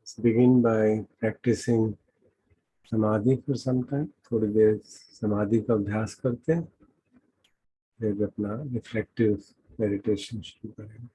Let's begin by practicing समाधि for some time. थोड़ी देर समाधि का अभ्यास करते हैं, फिर अपना रिफ्लेक्टिव मेडिटेशन शुरू करेंगे.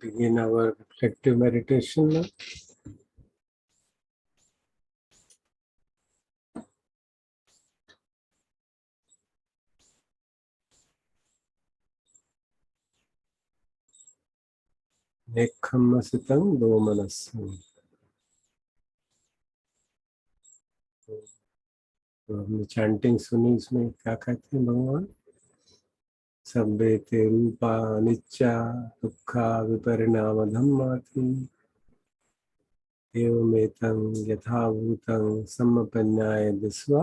begin our reflective meditation now. नेखम्मसितं दोमनस्सं। तो हमने चैंटिंग सुनी, इसमें क्या कहते हैं भगवान? सब्बेते रूपा अनिच्चा दुक्खा विपरिणाम धम्माति एवमेतं यथाभूतं सम्पन्नाय दिस्वा।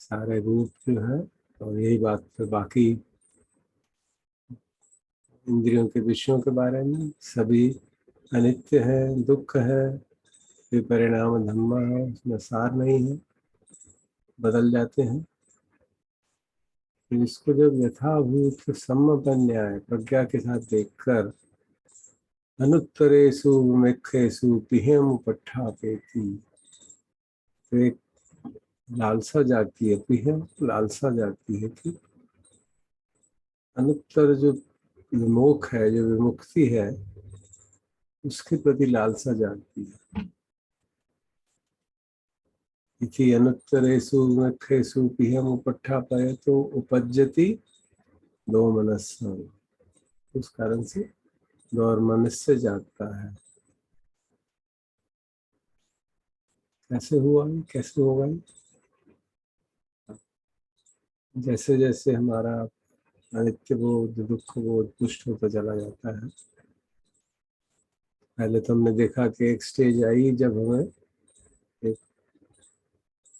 सारे रूप जो है, और यही बात फिर बाकी इंद्रियों के विषयों के बारे में, सभी अनित्य है, दुख है, विपरिणाम धम्मा है, उसमें सार नहीं है, बदल जाते हैं। इसको जब यथाभूत सम्पन्याय प्रज्ञा के साथ देखकर अनुत्तरेषु विमुखेषु पिहेम उपट्ठापेति, तो एक लालसा जाती है, पिहेम लालसा जाती है कि अनुत्तर जो विमुख है, जो विमुक्ति है, उसके प्रति लालसा जाती है। इति अनुत्तरेषु विमुखेषु पिहेम उपट्ठापयतो उपज्जति दो मनस्सं। उस कारण से दौर मनुष्य जागता है। कैसे हुआ, कैसे होगा? जैसे जैसे हमारा अनित्य बोध, दुख बोध पुष्ट होता चला जाता है। पहले तो हमने देखा कि एक स्टेज आई जब हमें एक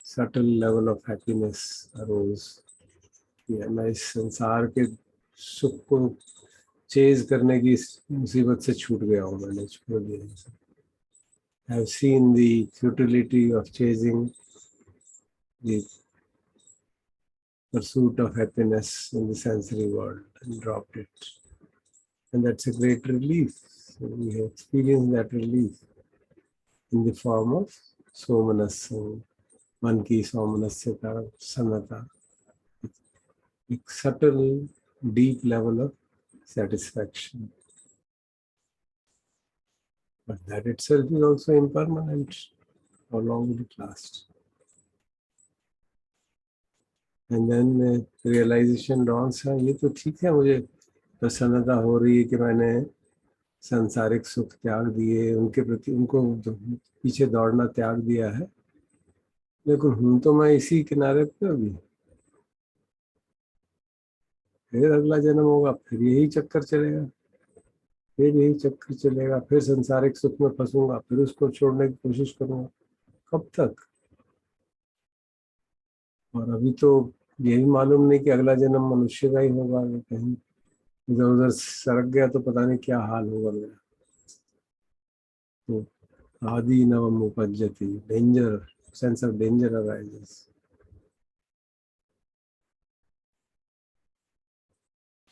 subtle level of happiness arose, मैं इस संसार के सुख को चेज करने की मुसीबत से छूट गया हूँ, मैंने छोड़ दिया। I have seen the futility of chasing the pursuit of happiness in the sensory world and dropped it. And that's a great relief. So we have experienced that relief in the form of somanasya, मन की सौमनस्यता, सन्नता, a subtle, deep level of satisfaction. But that itself is also impermanent. How long will it last? And then realization dawns, ये तो ठीक है, मुझे प्रसन्नता हो रही है कि मैंने सांसारिक सुख त्याग दिए, उनके प्रति उनको पीछे दौड़ना त्याग दिया है, लेकिन हूं तो मैं इसी किनारे पे अभी। फिर अगला जन्म होगा, फिर यही चक्कर चलेगा, फिर यही चक्कर चलेगा, फिर सांसारिक सुख में फंसूंगा, फिर उसको छोड़ने की कोशिश करूंगा। कब तक? और अभी तो ये भी मालूम नहीं कि अगला जन्म मनुष्य का ही होगा, कहीं इधर उधर सड़क गया तो पता नहीं क्या हाल होगा मेरा। तो आदि नवम उपज्जति, danger, sense of danger arises.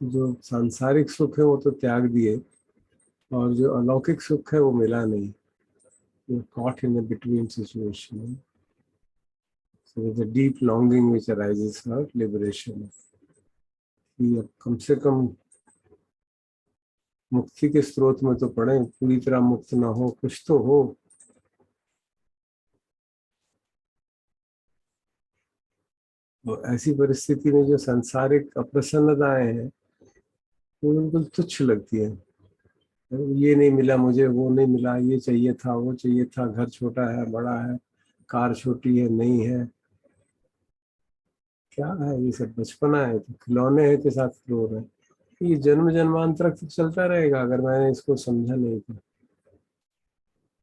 जो सांसारिक सुख है वो तो त्याग दिए, और जो अलौकिक सुख है वो मिला नहीं। You're caught in a between situation. So there's a deep longing which arises for liberation. कि अब कम से कम मुक्ति के स्रोत में तो पड़े, पूरी तरह मुक्त ना हो, कुछ तो हो। तो ऐसी परिस्थिति में जो सांसारिक अप्रसन्नताएं हैं वो बिल्कुल तुच्छ लगती है। ये नहीं मिला मुझे, वो नहीं मिला, ये चाहिए था, वो चाहिए था, घर छोटा है, बड़ा है, कार छोटी है, नहीं है, क्या है ये सब? बचपना है, तो खिलौने हैं के साथ रो रहे हैं। ये जन्म जन्मांतर तक चलता रहेगा अगर मैंने इसको समझा नहीं तो।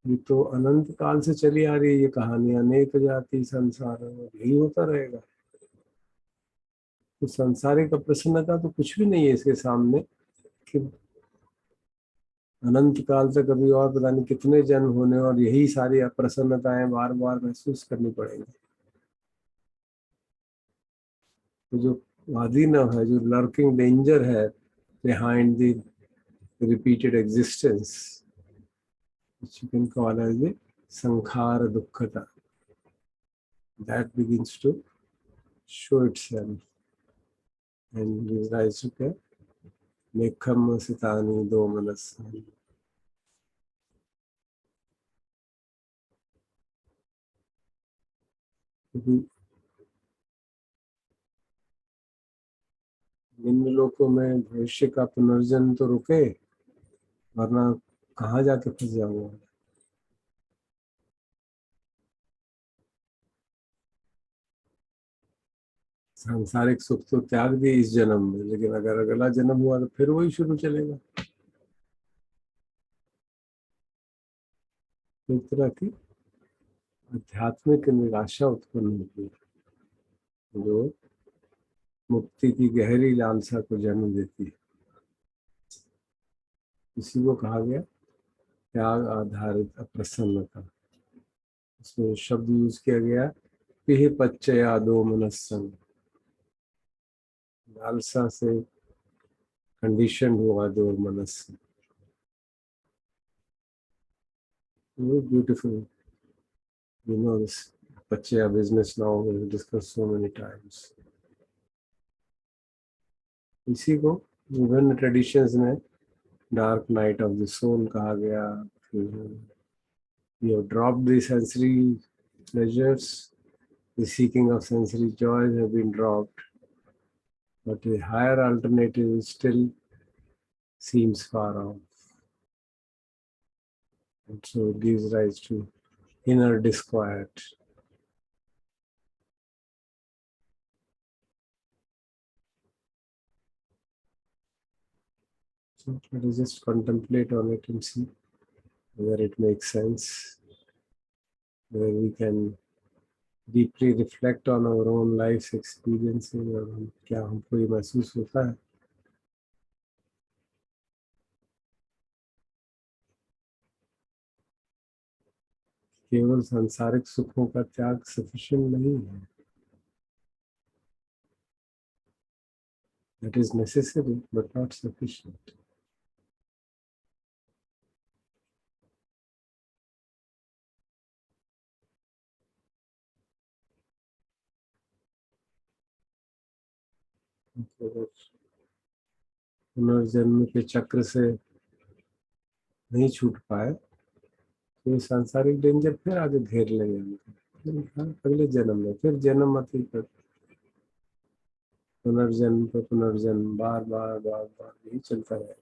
ये तो अनंत काल से चली आ रही है ये कहानी, अनेक जाति संसार में यही होता रहेगा। तो संसारिक अप्रसन्नता तो कुछ भी नहीं है इसके सामने, कि अनंत काल तक अभी और पता नहीं कितने जन्म होने, और यही सारी अप्रसन्नताएं बार बार महसूस करनी पड़ेंगी। तो जो आदिनव है, जो लर्किंग डेंजर है behind the repeated existence, which you can call as the sankhara dukkhata, that begins to show itself and gives rise to मेखम सितानी दो मनस्सानी। क्योंकि निम्न लोकों में भविष्य का पुनर्जन्म तो रुके, वरना कहाँ जाके फंस जाऊंगा। सांसारिक सुख तो त्याग दिए इस जन्म में, लेकिन अगर अगला जन्म हुआ तो फिर वही शुरू चलेगा। एक तरह की आध्यात्मिक निराशा उत्पन्न होती है, जो मुक्ति की गहरी लालसा को जन्म देती है। इसी को कहा गया त्याग आधारित अप्रसन्नता। इसमें शब्द यूज किया गया पिह पच्चया दो मनस्संग। लालसा से कंडीशन हुआ दो मनस्संग। ब्यूटीफुल, you know this पच्चया business now we discussed so many times। इसी को विभिन्न ट्रेडिशंस में dark night of the soul कहा गया। You have dropped the sensory pleasures, the seeking of sensory joys have been dropped, but a higher alternative still seems far off. And so it gives rise to inner disquiet. So let us just contemplate on it and see whether it makes sense, whether we can deeply reflect on our own life's experiences और क्या हमको ये महसूस होता है केवल सांसारिक सुखों का त्याग सफिशिएंट नहीं है। That is necessary but not sufficient। तो पुनर्जन्म के चक्र से नहीं छूट पाए तो ये सांसारिक डेंजर फिर आगे घेर लेंगे हमको। फिर अगले जन्म में फिर जन्म मत ही कर, पुनर्जन्म पर पुनर्जन्म बार बार बार बार यही चलता रहेगा।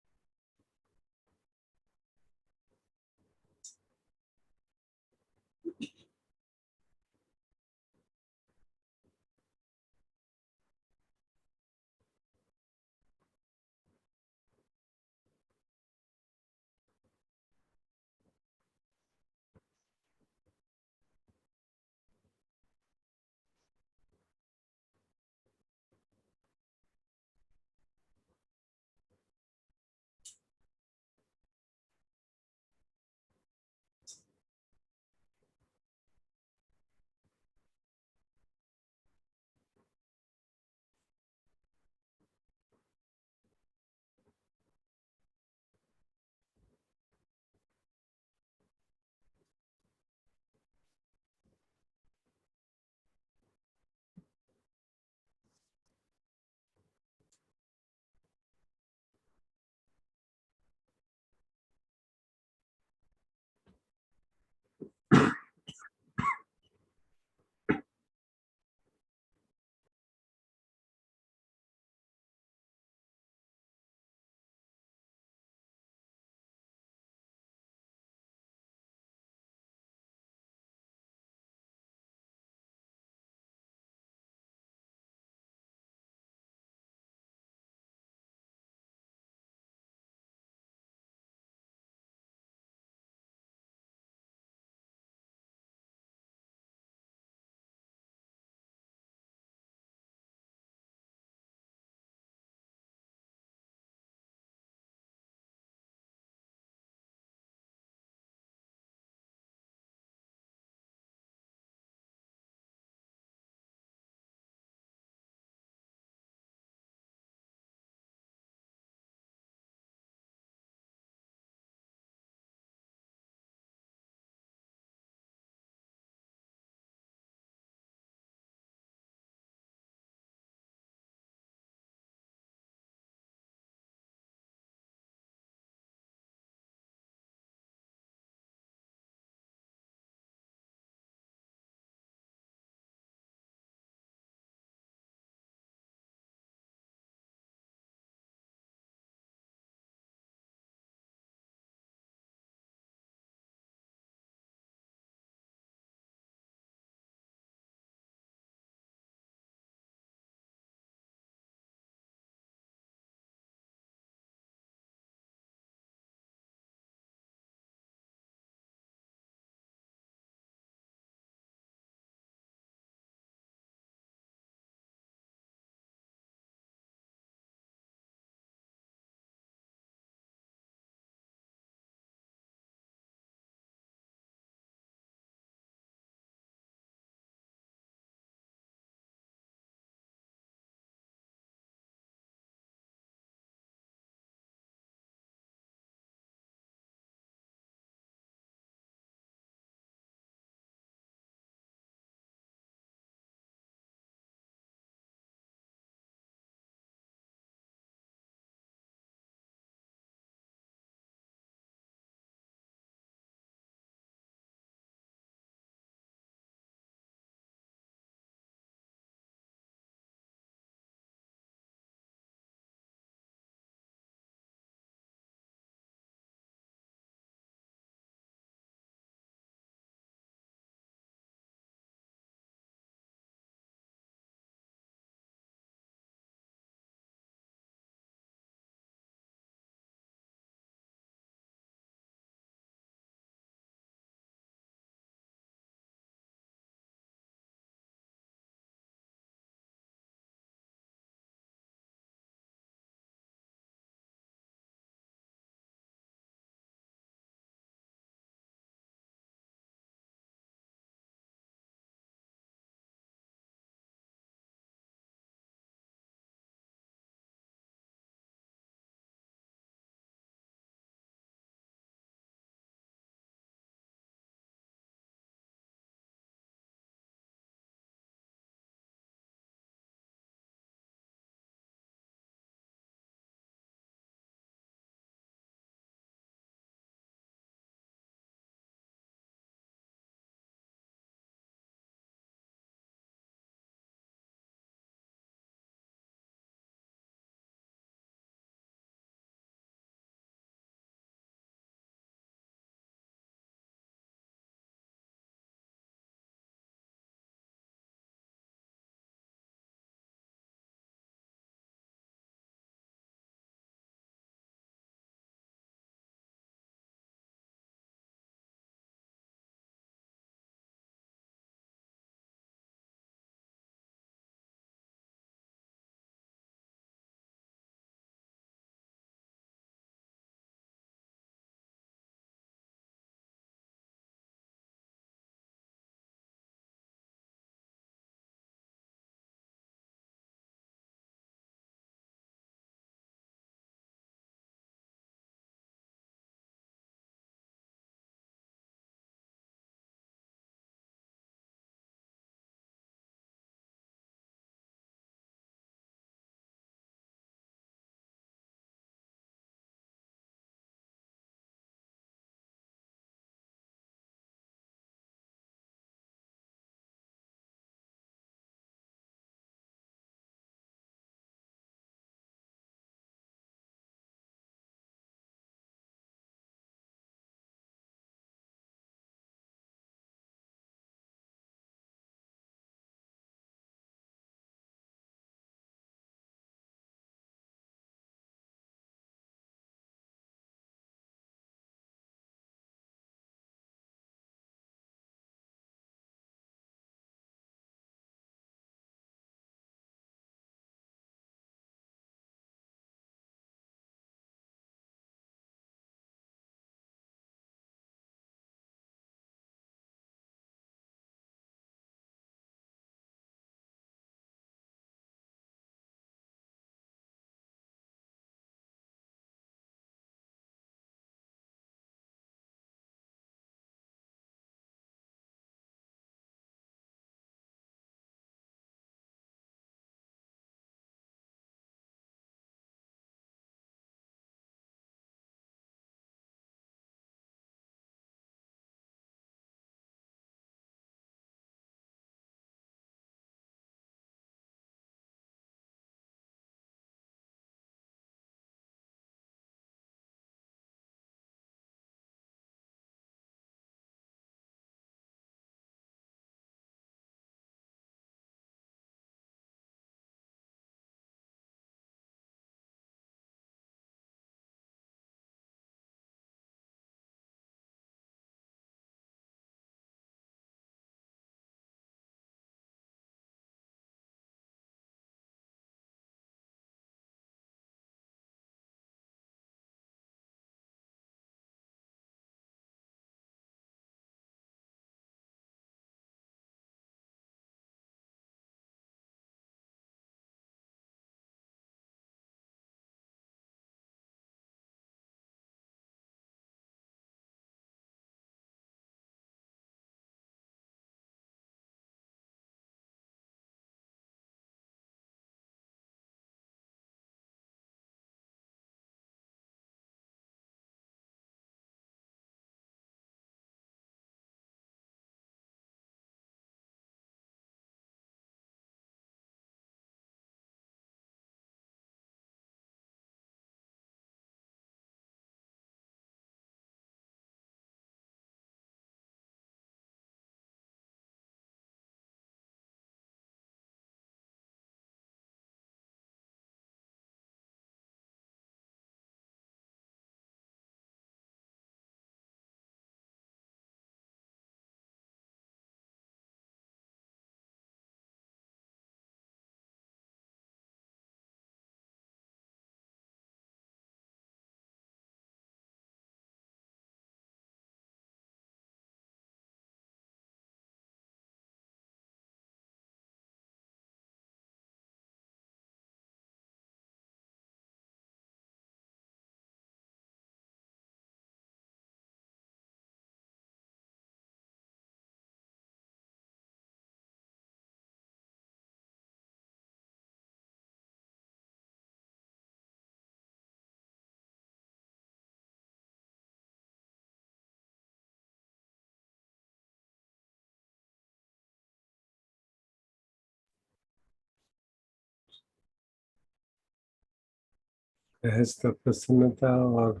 गृहस्थ प्रसन्नता और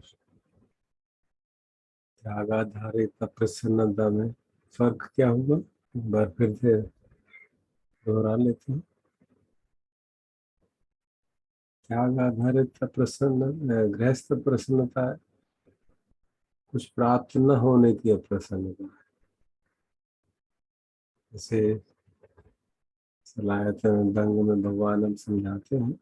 त्यागाधारित प्रसन्नता में फर्क क्या होगा? एक बार फिर से दोहरा लेते हैं। त्याग आधारित प्रसन्न गृहस्थ प्रसन्नता है कुछ प्राप्त न होने की अप्रसन्नता। जैसे सलायतन दंग में भगवान हम समझाते हैं,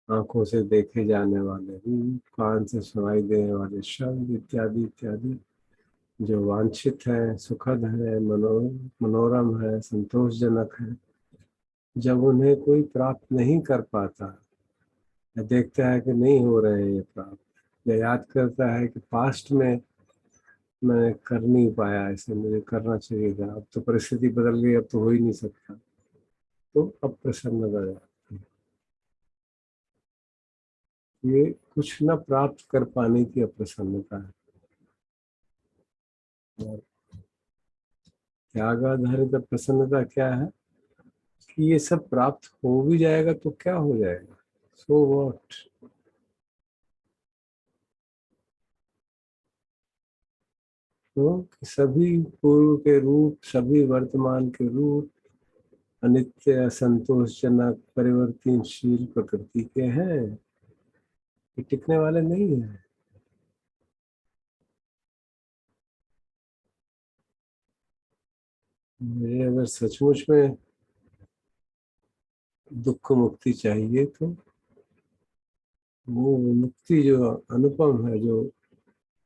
आंखों से देखे जाने वाले रूप, कान से सुनाई देने वाले शब्द इत्यादि इत्यादि जो वांछित है, सुखद है, मनोरम है, संतोषजनक है, जब उन्हें कोई प्राप्त नहीं कर पाता या देखता है कि नहीं हो रहे हैं ये प्राप्त, या याद करता है कि पास्ट में मैं कर नहीं पाया, ऐसे मुझे करना चाहिए था, अब तो परिस्थिति बदल गई, अब तो हो ही नहीं सकता, तो अप्रसन्नता जाती है। ये कुछ न प्राप्त कर पाने की अप्रसन्नता है। और त्याग आधारित अप्रसन्नता क्या है कि ये सब प्राप्त हो भी जाएगा तो क्या हो जाएगा, सो व्हाट। तो कि सभी पूर्व के रूप, सभी वर्तमान के रूप अनित्य, असंतोषजनक, परिवर्तनशील प्रकृति के हैं, ये टिकने वाले नहीं है। मुझे अगर सचमुच में दुख मुक्ति चाहिए तो वो मुक्ति जो अनुपम है, जो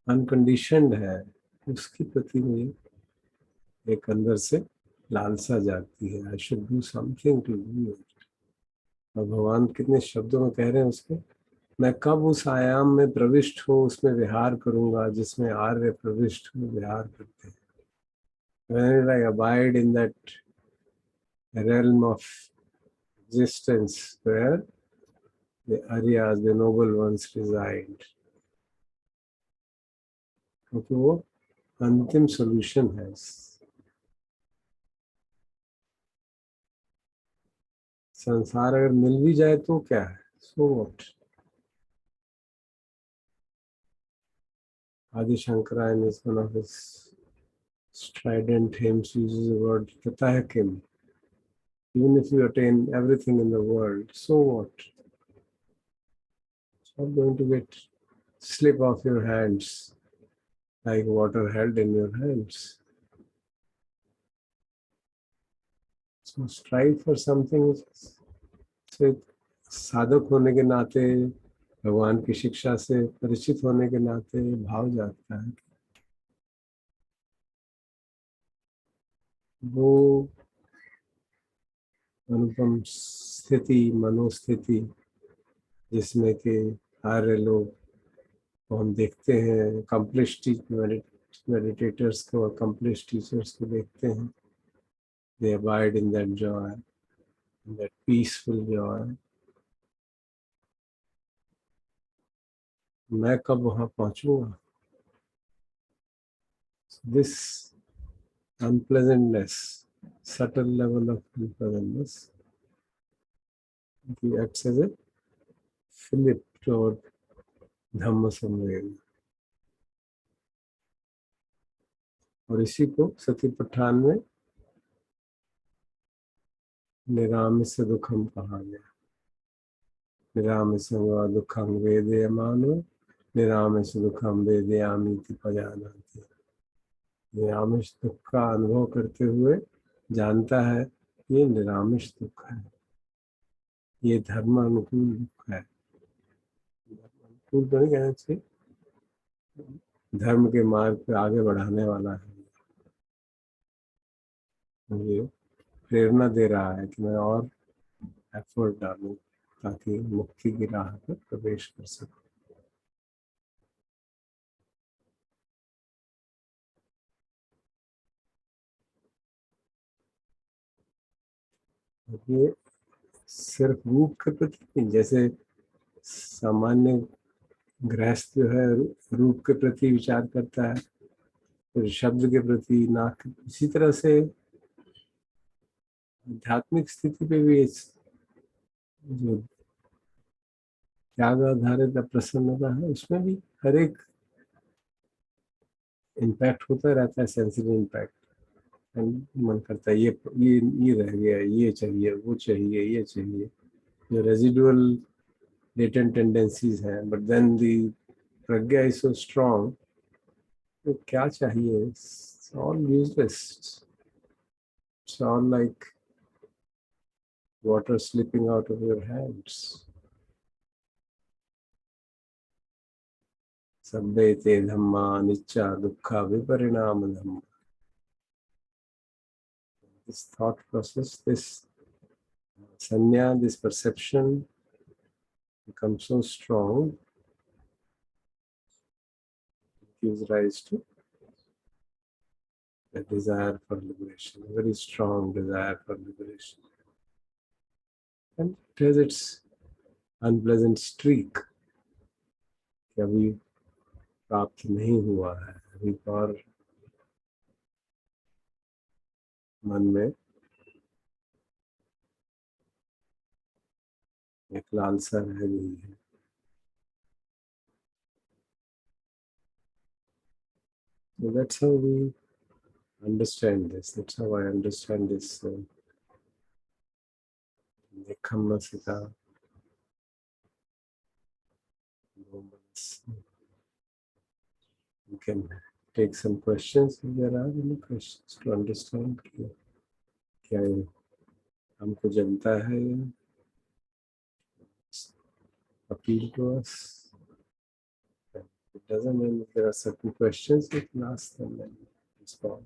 अनकंडीशनड है, उसके प्रति मुझे एक अंदर से लालसा जागती है। I should do something to do it. और भगवान कितने शब्दों में कह रहे हैं उसको, मैं कब उस आयाम में प्रविष्ट हो, उसमें विहार करूंगा जिसमें आर्य प्रविष्ट हो विहार करते हैं। When I abide in that realm of existence where the Aryas, the noble ones reside, क्योंकि वो अंतिम सोल्यूशन है। संसार अगर मिल भी जाए तो क्या है, so what. Adi Shankara in one of his strident hymns uses the word Tatah Kim. Even if you attain everything in the world, so what? It's not going to get slip off your hands like water held in your hands. So strive for something which is, so साधक होने के नाते, भगवान की शिक्षा से परिचित होने के नाते भाव जागता है वो अनुपम स्थिति, मनोस्थिति जिसमें कि आर्य लोग को हम देखते हैं, अकम्प्लिश्ड मेडिटेटर्स को, अकम्प्लिश्ड टीचर्स को देखते हैं, they abide in that joy, in that peaceful joy. मैं कब वहां पहुंचूंगा? This unpleasantness, subtle level of unpleasantness, he acts as a fillip toward धम्म संवेद। और इसी को सती पठान में निरामिष दुखम कहा गया। निरामिष दुखम वेदयमानो निरामिष दुखम वेदयामी पजानाति। निरामिष दुख का अनुभव करते हुए जानता है ये निरामिष दुख है, ये धर्म अनुकूल दुख है। अनुकूल तो नहीं कहना चाहिए, धर्म के मार्ग पे आगे बढ़ाने वाला है, मुझे प्रेरणा दे रहा है कि मैं और एफर्ट डालूं ताकि मुक्ति की राह पर प्रवेश कर सकूं। ये सिर्फ रूप के प्रति नहीं, जैसे सामान्य गृहस्थ जो है रूप के प्रति विचार करता है, फिर शब्द के प्रति, नाक, इसी तरह से आध्यात्मिक स्थिति पे भी जो त्याग आधारित प्रसन्नता है, उसमें भी हर एक इम्पैक्ट होता रहता है, सेंसिटिव इम्पैक्ट। मन करता है ये रह गया, ये चाहिए, वो चाहिए, ये चाहिए, जो रेजिडुअल latent tendencies हैं, but then the pragya is so strong, तो क्या चाहिए? It's all useless. It's all like water slipping out of your hands. Sabbe te dhamma anicca dukkha viparinama dhamma. This thought process, this sanya, this perception becomes so strong, it gives rise to a desire for liberation, a very strong desire for liberation. And it has its unpleasant streak. कि अभी प्राप्त नहीं हुआ है, अभी और मन में एक लालसा रह गई है. So that's how we understand this. That's how I understand this Nekhammasita. You can take some questions if there are any questions to understand क्या ये हमको जनता है, appeal to us. It doesn't mean if there are certain questions you can ask them and respond.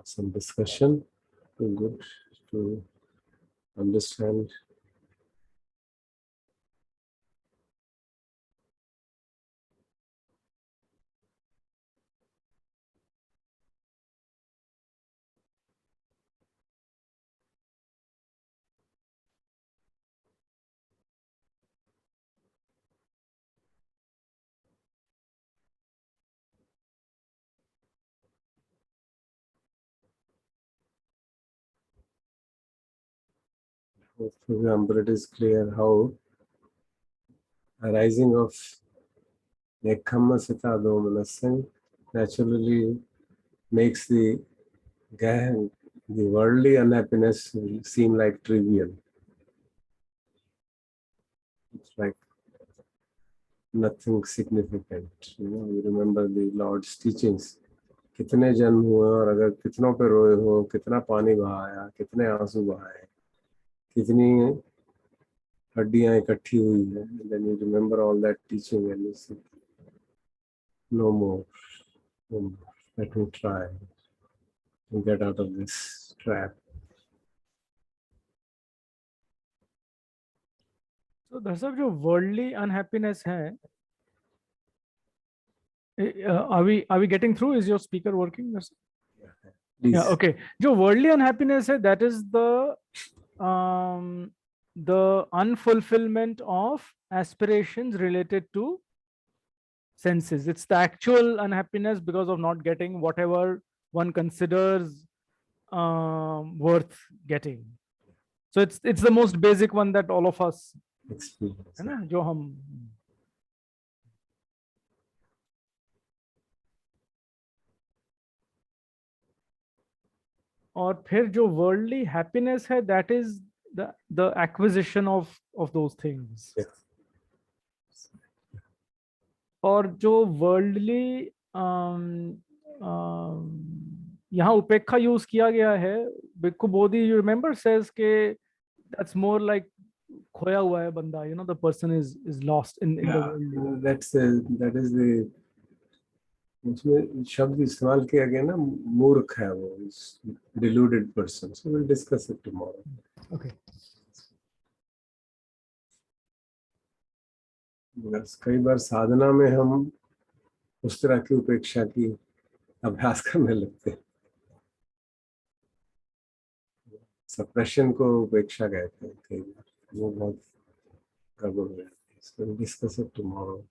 Some discussion, too good to understand. For example, it is clear how arising of Nekhammasita domanasya naturally makes the worldly unhappiness seem like trivial. It's like nothing significant. You remember the Lord's teachings. कितने जन्म हुए और अगर कितनों पे रोए हो, कितना पानी बहाया, कितने आंसू बहाए, कितनी हड्डियां इकट्ठी हुई है, then you remember all that teaching and you say, no more, no more. Let me try to get out of this trap. So दरअसल जो वर्ल्डली अनहैप्पीनेस है, are we getting through? Is your speaker working? Please. Yeah, okay. जो worldly unhappiness है, that is the unfulfillment of aspirations related to senses. It's the actual unhappiness because of not getting whatever one considers worth getting. So it's the most basic one that all of us Experience. है ना, जो हम और फिर जो worldly happiness है, that is the acquisition of those things. Yeah. और जो वर्ल्डली यहाँ उपेक्षा यूज किया गया है, भिक्खु बोधि यू रिमेम्बर सेज के दैट्स मोर लाइक खोया हुआ है बंदा, you know, the person is lost in the world. that is the उसमें शब्द इस्तेमाल किया गया ना, मूर्ख है वो, deluded person. So we'll discuss it tomorrow. Okay. कई बार साधना में हम उस तरह की उपेक्षा की अभ्यास करने लगते हैं. सप्रेशन को उपेक्षा कहते हैं कई बार, वो बहुत गड़बड़ हो जाती है. So we'll discuss it tomorrow.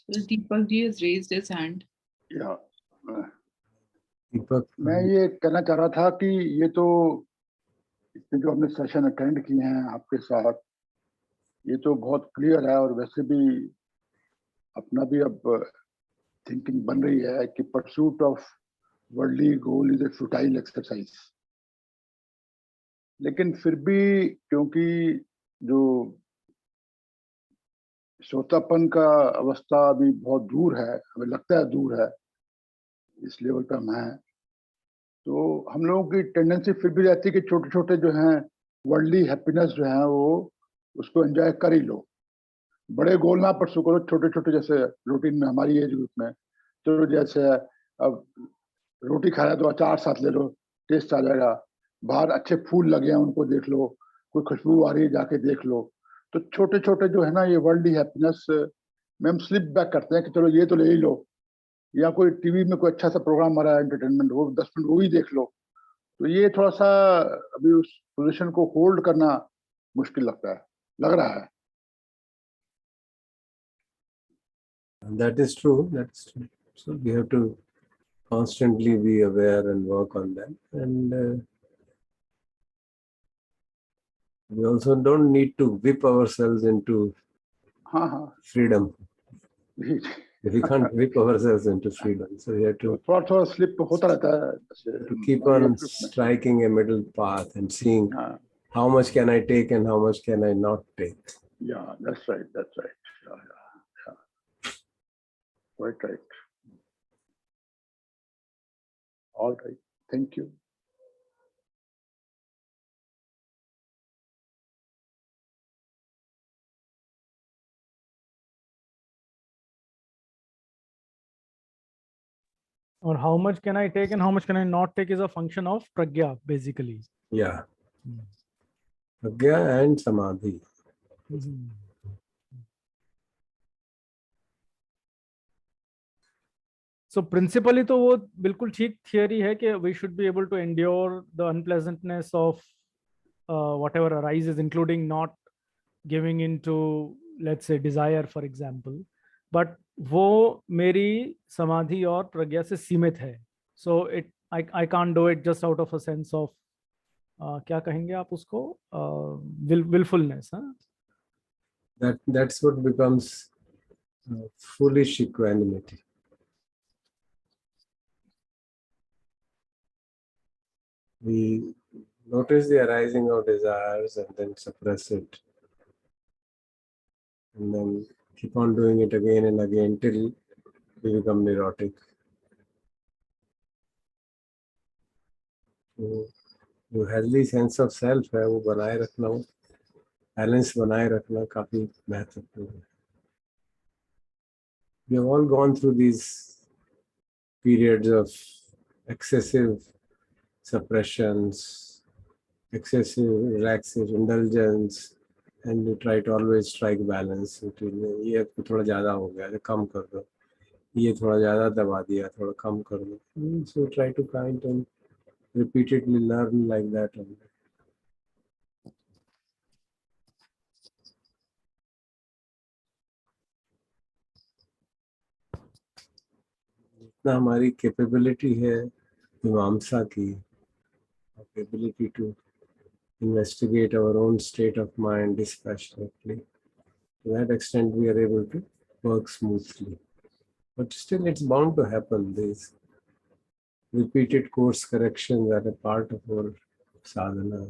So Deepak ji has raised his hand. या दीपक, मैं ये कहना चाह रहा था कि ये तो इतने जो हमने सेशन अटेंड किए हैं आपके साथ, ये तो बहुत क्लियर है, और वैसे भी अपना भी अब थिंकिंग बन रही है कि pursuit of worldly goal is a futile exercise. लेकिन फिर भी क्योंकि जो श्रोतापन का अवस्था अभी बहुत दूर है, हमें लगता है दूर है, इस लेवल पे हम हैं, तो हम लोगों की टेंडेंसी फिर भी रहती है कि छोटे छोटे जो हैं वर्ल्डली हैप्पीनेस जो है वो उसको एंजॉय कर ही लो, बड़े गोल ना परसू करो, छोटे छोटे, जैसे रूटीन में हमारी एज ग्रुप में चलो, जैसे अब रोटी खा रहे हैं तो अचार साथ ले लो, टेस्ट आ जाएगा, बाहर अच्छे फूल लगे हैं उनको देख लो, कोई खुशबू आ रही है जाके देख लो। तो छोटे छोटे जो है ना ये वर्ल्डली हैप्पीनेस में हम स्लिप बैक करते हैं कि चलो ये तो ले ही लो, या कोई टीवी में कोई अच्छा सा प्रोग्राम आ रहा है एंटरटेनमेंट, वो 10 मिनट वो ही देख लो। तो ये थोड़ा सा अभी उस पोजीशन को होल्ड करना मुश्किल लगता है, लग रहा है। that is true. That's true. So we have to constantly be aware and work on that. And we also don't need to whip ourselves into हाँ हाँ freedom. Ji, We can't whip ourselves into freedom. So we have तो to थोड़ा थोड़ा slip होता रहता है, जैसे keep हमारी on एज ग्रुप में। striking a middle path and seeing हाँ, how much can I take and how much can I not take. yeah, that's right, that's right. Yeah. Quite right. All right, thank you. Or how much can I take and how much can I not take is a function of pragya, basically. Yeah. Pragya and samadhi. So principally तो वो बिल्कुल ठीक theory है कि we should be able to endure the unpleasantness of whatever arises, including not giving into, let's say, desire, for example. But वो मेरी समाधि और प्रज्ञा से सीमित है. So I can't do it just out of a sense of क्या कहेंगे आप उसको, willfulness, huh? That's what becomes foolish equanimity. We notice the arising of desires and then suppress it, and then keep on doing it again and again till we become neurotic. So, जो healthy sense of self है वो बनाए रखना, वो balance बनाए रखना काफी महत्वपूर्ण है. We have all gone through these periods of excessive suppressions, excessive relaxation, indulgence, and you try to always strike balance between ये थोड़ा ज़्यादा हो गया, तो कम कर दो, ये थोड़ा ज़्यादा दबा दिया, थोड़ा कम कर दो. So try to kind and repeatedly learn like that only. जितना हमारी कैपेबिलिटी है मीमांसा की, ability to investigate our own state of mind dispassionately, to that extent we are able to work smoothly. But still it's bound to happen. These repeated course corrections are a part of our sadhana.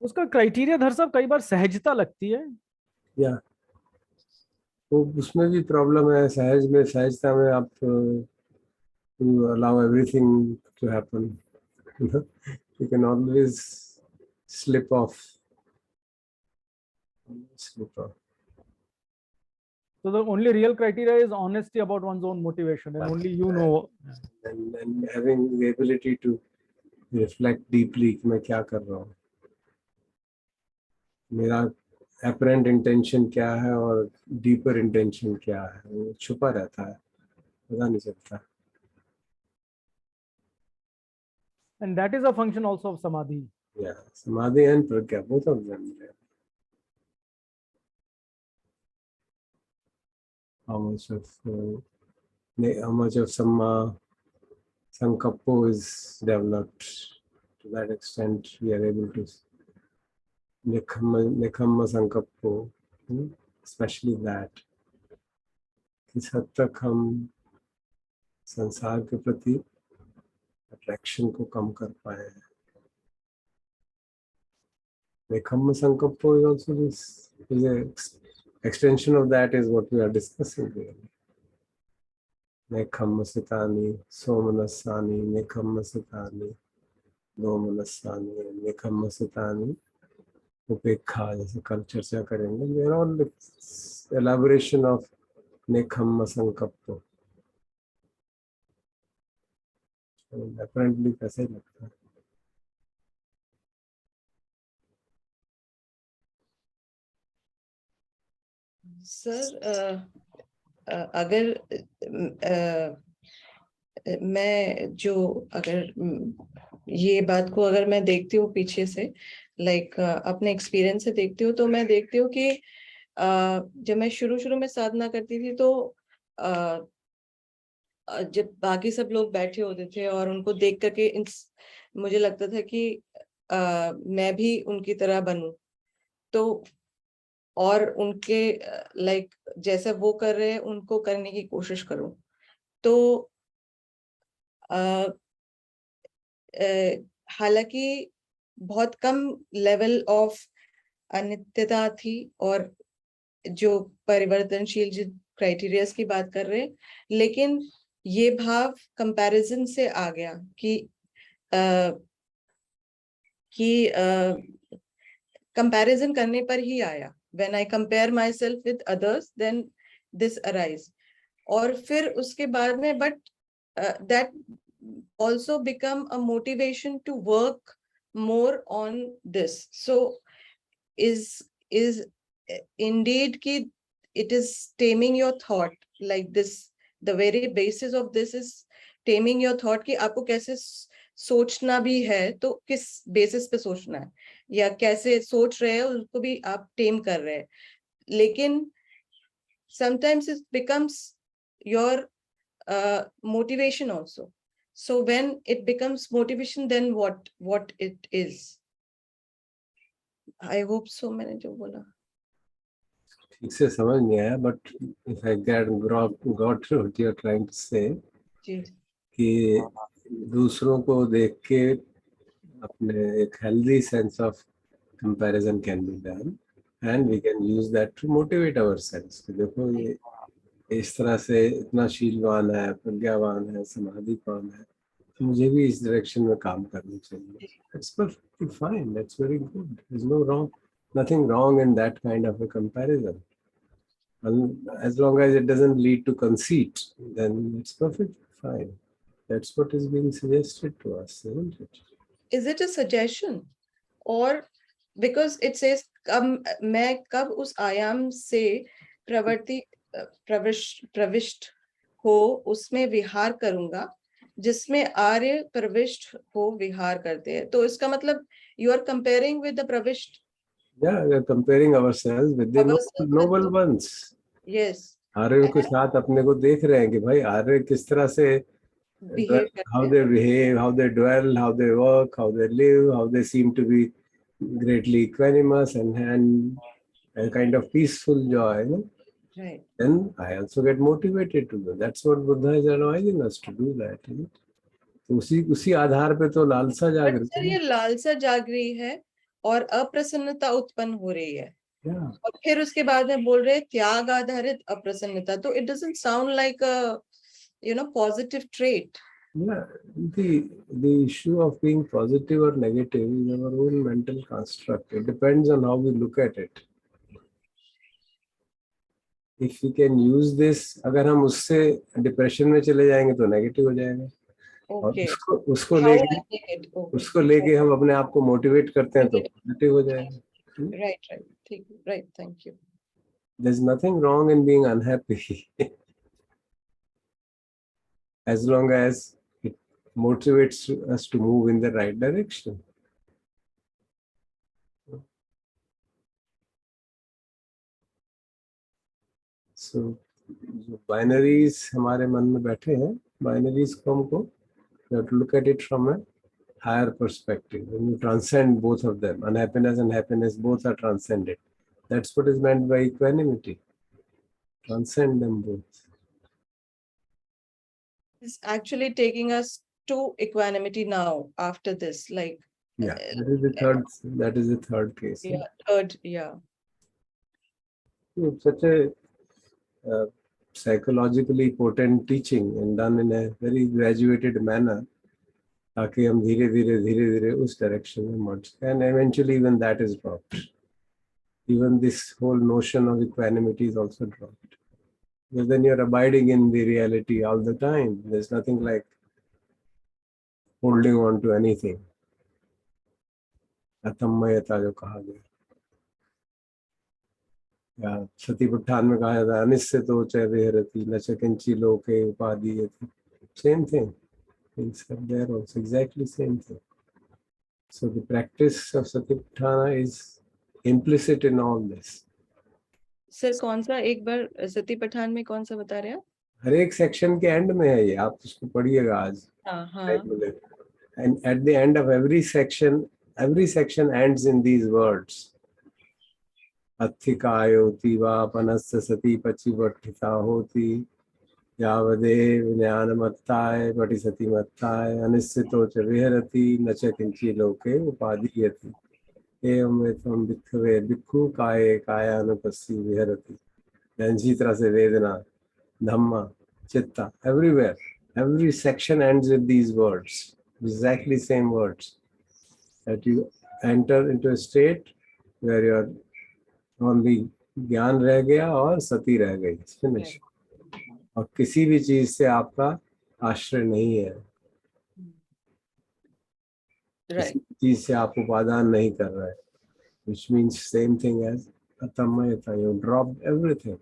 उसका criteria धर साहब कई बार सहजता लगती है. या तो उसमें भी प्रॉब्लम है. सहजता में आप to allow everything to happen. You can always slip off. So the only real criteria is honesty about one's own motivation, and only you know. And having the ability to reflect deeply कि मैं क्या कर रहा हूँ, मेरा apparent intention क्या है और deeper intention क्या है, वो छुपा रहता है, पता नहीं चलता. And that is a function also of samadhi. Yeah, samadhi and pragya, both of them. how much of samma sankappo is developed. To that extent, we are able to nekhamma sankappo, especially that. किस हद तक हम संसार के प्रति attraction को कम कर पाए हैं. Nekhamma sankappo is also this, is an extension of that is what we are discussing here. Nekhammasitani, somanasani, nekhammasitani, domanasani, nekhammasitani, upekha, जैसे कल चर्चा करेंगे. They are all the elaboration of nekhamma sankappo. Apparently कैसे लगता है. Sir अगर मैं जो अगर ये बात को अगर मैं देखती हूँ पीछे से, लाइक अपने एक्सपीरियंस से देखती हूँ, तो मैं देखती हूँ कि जब मैं शुरू में साधना करती थी तो जब बाकी सब लोग बैठे होते थे और उनको देख करके मुझे लगता था कि मैं भी उनकी तरह बनूं, तो और उनके लाइक जैसा वो कर रहे हैं उनको करने की कोशिश करूं. तो हालांकि बहुत कम लेवल ऑफ अनित्यता थी और जो परिवर्तनशील जो क्राइटेरियाज की बात कर रहे हैं, लेकिन ये भाव कंपैरिजन से आ गया कि कंपैरिजन करने पर ही आया. When I compare myself with others, then this arise. और फिर उसके बाद में but that also become a motivation to work more on this. So is indeed कि it is taming your thought like this. The very basis of this is taming your thought कि आपको कैसे सोचना भी है तो किस बेसिस पे सोचना है या कैसे सोच रहे हैं उसको भी आप टेम कर रहे हैं. लेकिन sometimes it becomes your motivation also. So when it becomes motivation, then what it is? I hope so. मैंने जो बोला ठीक से समझ नहीं आया, but if I got what you are trying to say, जी कि दूसरों को देख के अपने एक healthy sense of comparison can be done and we can use that to motivate ourselves. कि देखो ये इस तरह से इतना शीलवान है, प्रज्ञावान है, समाधिवान है, तो मुझे भी इस डायरेक्शन में काम करना चाहिए. That's perfectly fine. That's very good. There's nothing wrong in that kind of a comparison. And as long as it doesn't lead to conceit, then it's perfectly fine. That's what is being suggested to us, isn't it? Is it a suggestion or because it says मैं कब उस आयाम से प्रविष्ट हो उसमें विहार करूंगा जिसमें आर्य प्रविष्ट हो विहार करते हैं. तो इसका मतलब you are comparing with the प्रविष्ट. Yeah, we are comparing ourselves with the noble ones. Yes. आर्यों के साथ अपने को देख रहे हैं कि भाई आर्य किस तरह से how they behave, how they dwell, how they work, how they live, how they seem to be greatly equanimous and a kind of peaceful joy. No? Right. Then I also get motivated to do. That's what Buddha is advising us to do that. तो उसी आधार पे तो लालसा जाग रही है. ये लालसा जाग रही है और अप्रसन्नता उत्पन्न हो रही है. और फिर उसके बाद में बोल रहे त्याग आधारित अप्रसन्नता. तो it doesn't sound like a positive trait. Yeah, the issue of being positive or negative is our own mental construct. It depends on how we look at it. If we can use this, अगर हम उससे depression में चले जाएंगे तो negative हो जाएगा. और उसको लेके हम अपने आप को मोटिवेट करते हैं तो पॉजिटिव हो जाएगा. Right. Thank you. There's nothing wrong in being unhappy as long as it motivates us to move in the right direction. So जो बाइनरीज हमारे मन में बैठे हैं, बाइनरीज को हमको look at it from a higher perspective. When you transcend both of them, unhappiness and happiness both are transcended. That's what is meant by equanimity. Transcend them both. It's actually taking us to equanimity now after this, like Yeah, that is the third. That is the third case. yeah, third, yeah. It's such a psychologically potent teaching and done in a very graduated manner. ताकि हम धीरे धीरे उस direction में मर्ज, and eventually even that is dropped. Even this whole notion of equanimity is also dropped. Because then you're abiding in the reality all the time. There's nothing like holding on to anything. अतम्मयता जो कहा गया, या सतीपट्ठान में कहा जाता है अनिश्चितो च विहरति न च किंचि लोके उपादीयते. Same thing. Things are there also, exactly same thing. So the practice of Satipatthana is implicit in all this. Sir कौन सा, एक बार सती पठान में कौन सा बता रहे हैं? हर एक सेक्शन के एंड में है ये, आप उसको पढ़िएगा आज. हाँ. And at the end of every section ends in these words. Athikayoti va panasya sati pachivattita hoti यावदेव ज्ञानमत्ताय पटिसतिमत्ताय अनिश्चितो च विहरति न च किंचि लोके उपादीयते एवमेतं भिक्खवे भिक्खु काये कायानुपस्सी विहरति. इसी तरह से वेदना, धम्मा, चित्ता, everywhere, every section ends with these words, exactly same words, that you enter into a state where your only ज्ञान रह गया और सती रह गई. It's finished. और किसी भी चीज से आपका आश्रय नहीं है, किसी चीज से आप उपादान नहीं कर रहे, which means same thing as atammayata. You dropped everything,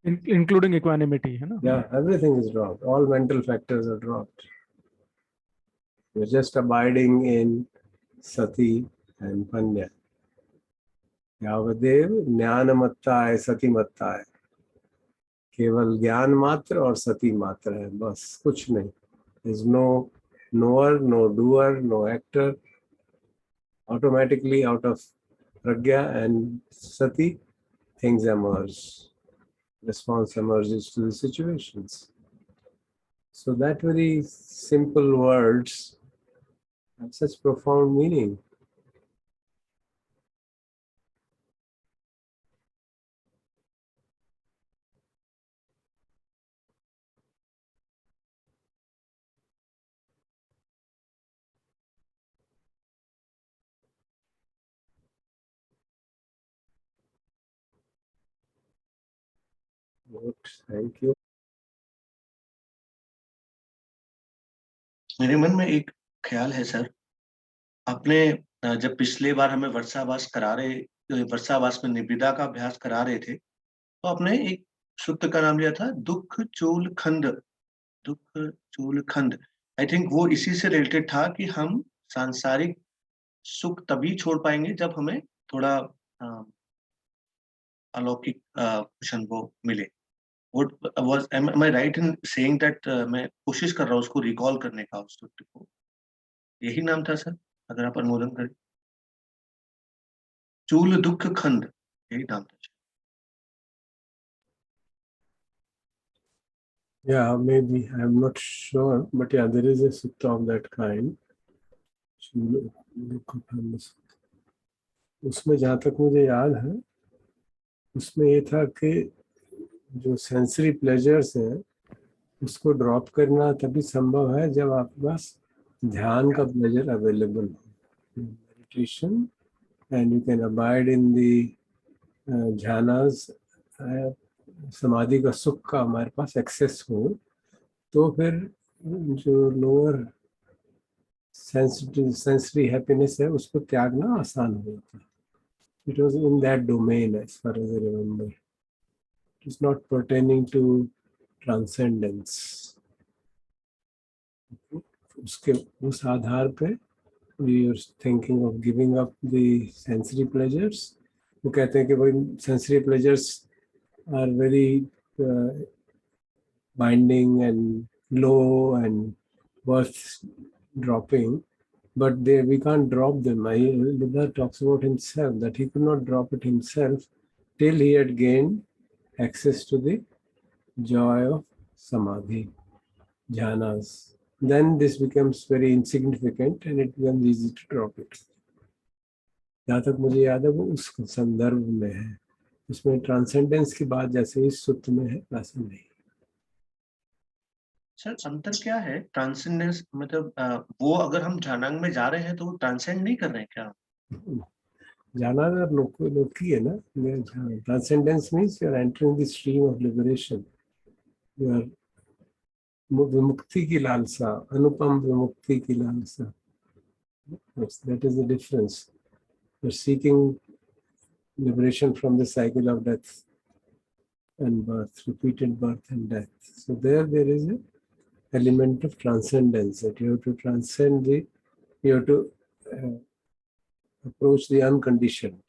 including equanimity, है ना? Yeah, everything is dropped. All mental factors are dropped. You're just abiding in sati and panya. यावदेव ज्ञानमत्ताय सतिमत्ताय. केवल ज्ञान मात्र और सती मात्र है, बस कुछ नहीं. There's no knower, no doer, no actor. Automatically out of pragya and sati, things emerge. Response emerges to the situations. So that very simple words have such profound meaning. Thank you. मेरे मन में एक ख्याल है sir, आपने जब पिछले बार हमें वर्षावास में निविदा का अभ्यास करा रहे थे, तो आपने एक सूत्र का नाम लिया था दुख चूल खंड. आई थिंक वो इसी से रिलेटेड था कि हम सांसारिक सुख तभी छोड़ पाएंगे जब हमें थोड़ा अलौकिक कुछ अनुभव मिले. am I right in saying that मैं कोशिश कर रहा हूँ उसको रिकॉल करने का, उस सूत्र को. यही नाम था सर, अगर आप अनुमोदन करें. चूल दुख खंड, यही नाम था. Yeah, maybe, I'm not sure, but yeah, there is a sutta of that kind. उसमें जहाँ तक मुझे याद है, उसमें ये था कि जो सेंसरी प्लेजर्स हैं उसको ड्रॉप करना तभी संभव है जब आपके पास ध्यान का प्लेजर अवेलेबल हो. Meditation and you can abide in the ध्यानास, समाधि का सुख का हमारे पास एक्सेस हो, तो फिर जो लोअर सेंसरी हैप्पीनेस है उसको त्यागना आसान हो जाता है. It was in that domain as far as I remember. It is not pertaining to transcendence. उसके उस आधार पे we are thinking of giving up the sensory pleasures. वो कहते हैं कि भाई sensory pleasures are very binding and low and worth dropping, but we can't drop them. Buddha talks about himself that he could not drop it himself till he had gained access to the joy of samadhi, jhanas. Then this becomes very insignificant and it becomes easy to drop it. जहाँ तक मुझे याद है वो उस संदर्भ में है, उसमें ट्रांसेंडेंस की बात जैसे इस सूत्र में है वैसे नहीं। सर अंतर क्या है ट्रांसेंडेंस मतलब वो अगर हम ध्यानांग में जा रहे हैं तो वो ट्रांसेंड नहीं कर रहे हैं क्या? जाना लोकी है ना, transcendence means you are entering the stream of liberation, you are विमुक्ति की लालसा, अनुपम विमुक्ति की लालसा, that is the difference. You're seeking liberation from the cycle of death and birth, repeated birth and death. So there is an element of transcendence that you have to transcend you have to approach the unconditioned.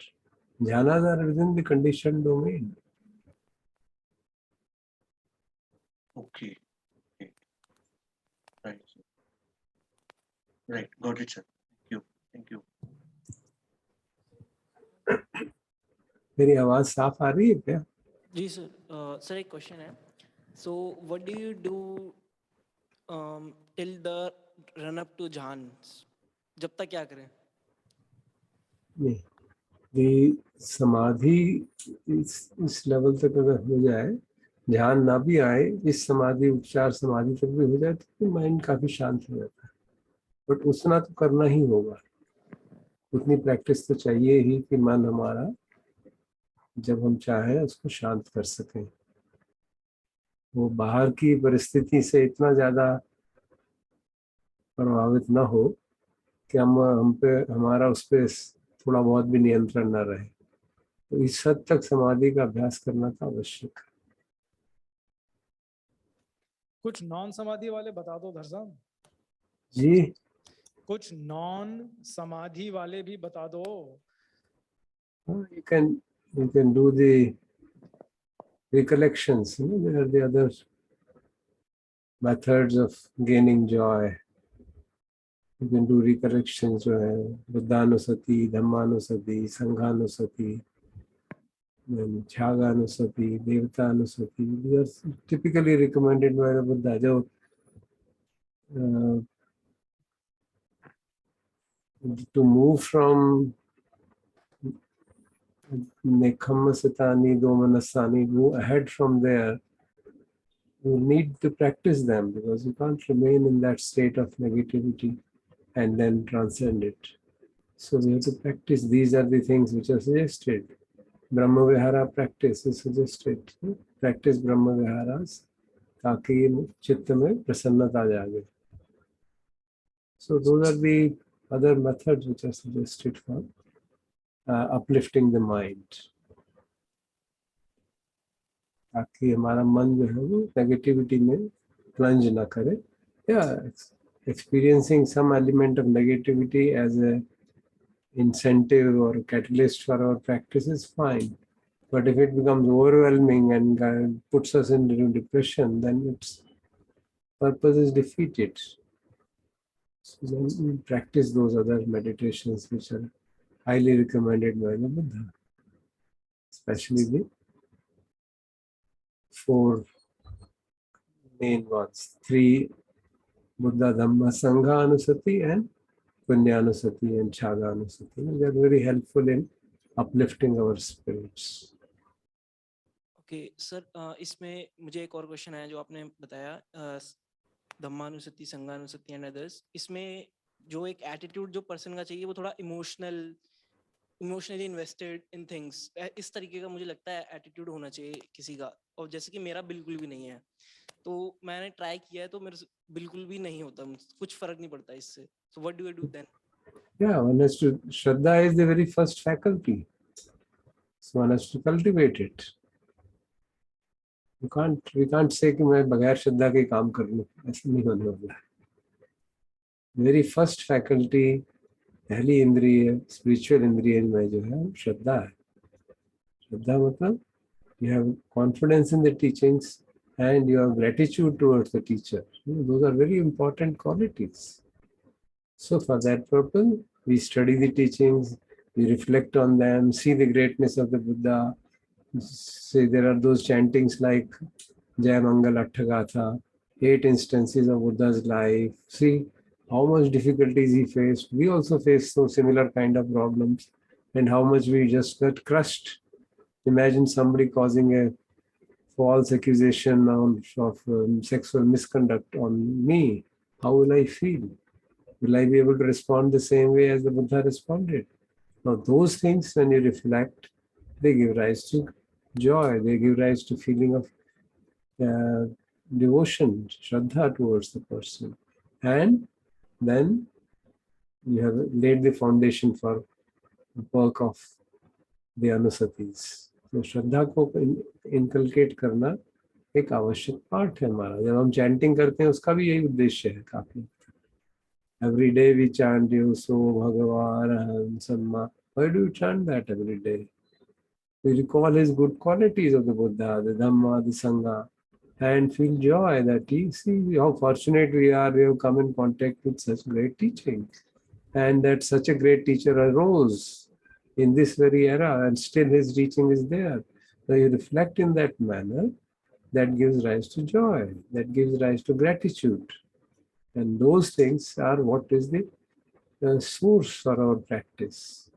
Jhanas are within the conditioned domain. Okay. Right. Right. Got it, sir. Thank you. मेरी आवाज साफ आ रही है क्या? जी sir. Sir एक question है, so what do you do till the run up to जहान, जब तक क्या करें? नहीं, the समाधि इस लेवल तक अगर हो जाए, ध्यान ना भी आए, इस समाधि उपचार समाधि तक भी हो जाए तो माइंड काफी शांत हो जाता है, बट उतना तो करना ही होगा, उतनी प्रैक्टिस तो चाहिए ही कि मन हमारा जब हम चाहें उसको शांत कर सकें। वो बाहर की परिस्थिति से इतना ज्यादा प्रभावित ना हो कि हम पे हमारा उस पर थोड़ा बहुत भी नियंत्रण ना रहे, तो इस हद तक समाधि का अभ्यास करना तो आवश्यक है। कुछ नॉन समाधि वाले बता दो धर साहब जी, कुछ नॉन समाधि वाले भी बता दो। you can do the recollections, there are the other methods of gaining joy. You can do recollections जो है बुद्धानुसति, धम्मानुसति, संघानुसति, then Chaganussati, Devatanussati. These are typically recommended by the Buddha. जो to move from Nekhammasatani, Domanasani, move ahead from there, you need to practice them because you can't remain in that state of negativity and then transcend it. So we have to practice. These are the things which are suggested. Brahma Vihara practice is suggested. Practice Brahma Viharas ताकि चित्त में प्रसन्नता जागे. So those are the other methods which are suggested for uplifting the mind. ताकि हमारा मन जो है वो नेगेटिविटी में प्लंज ना करे. Yeah, experiencing some element of negativity as a incentive or catalyst for our practice is fine. But if it becomes overwhelming and puts us into depression, then its purpose is defeated. So then we practice those other meditations which are highly recommended by the Buddha, especially the 4 main ones, 3 Buddha, Dhamma, Sangha Anusati and Punyanusati and Chaga Anusati. They are very helpful in uplifting our spirits. Okay sir, इसमें मुझे एक और question है जो आपने बताया धम्मानुसति, संघानुसति and others, इसमें जो एक एटीट्यूड जो पर्सन का चाहिए वो थोड़ा इमोशनली इन्वेस्टेड इन थिंग्स, इस तरीके का मुझे लगता है एटीट्यूड होना चाहिए किसी का, और जैसे कि मेरा बिल्कुल भी नहीं है, तो मैंने ट्राई किया है तो मेरे से बिल्कुल भी नहीं होता, कुछ फर्क नहीं पड़ता इससे. So what do I do then? Yeah, one has to, Shraddha is the very first faculty. So one has to cultivate it. We can't say कि मैं बगैर श्रद्धा के काम कर लूँ, ऐसा नहीं होने वाला. Very first faculty, पहली इंद्रिय, spiritual इंद्रिय में जो है श्रद्धा है. श्रद्धा मतलब you have confidence in the teachings, and you have gratitude towards the teacher. Those are very important qualities. So for that purpose, we study the teachings, we reflect on them, see the greatness of the Buddha. Say there are those chantings like Jai Mangal Attagatha, 8 instances of Buddha's life. See how much difficulties he faced. We also face some similar kind of problems, and how much we just got crushed. Imagine somebody causing a false accusation of sexual misconduct on me. How will I feel? Will I be able to respond the same way as the Buddha responded? Now, those things, when you reflect, they give rise to joy. They give rise to feeling of devotion, Shraddha towards the person. And then you have laid the foundation for the work of the Anusatis. तो श्रद्धा को inculcate करना एक आवश्यक part है हमारा. जब हम chanting करते हैं उसका भी यही उद्देश्य है काफी. Every day we chant you so Bhagavan Arahant Samma. Why do you chant that every day? We recall his good qualities of the Buddha, the Dhamma, the Sangha, and feel joy that you see how fortunate we are. We have come in contact with such great teaching, and that such a great teacher arose in this very era, and still his teaching is there. So you reflect in that manner, that gives rise to joy, that gives rise to gratitude. And those things are what is the source for our practice.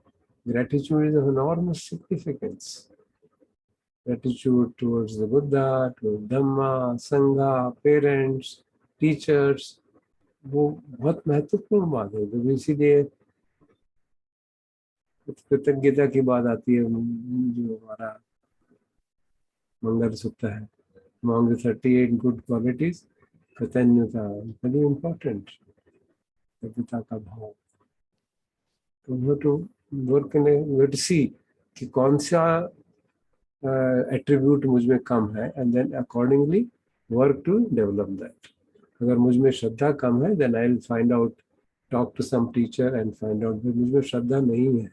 Gratitude is of enormous significance. Gratitude towards the Buddha, towards Dhamma, Sangha, parents, teachers, वो बहुत महत्वपूर्ण बात है. तो इसीलिए कृतज्ञता की बात आती है जो हमारा मंगल सूत्र है. Among the 38 good qualities, कृतज्ञता very important. कृतज्ञता का भाव. तो we have to work in we have to see कि कौन सा attribute मुझ में कम है, and then accordingly work to develop that. अगर मुझ में श्रद्धा कम है, then I'll find out, talk to some teacher and find out कि मुझ में श्रद्धा नहीं है,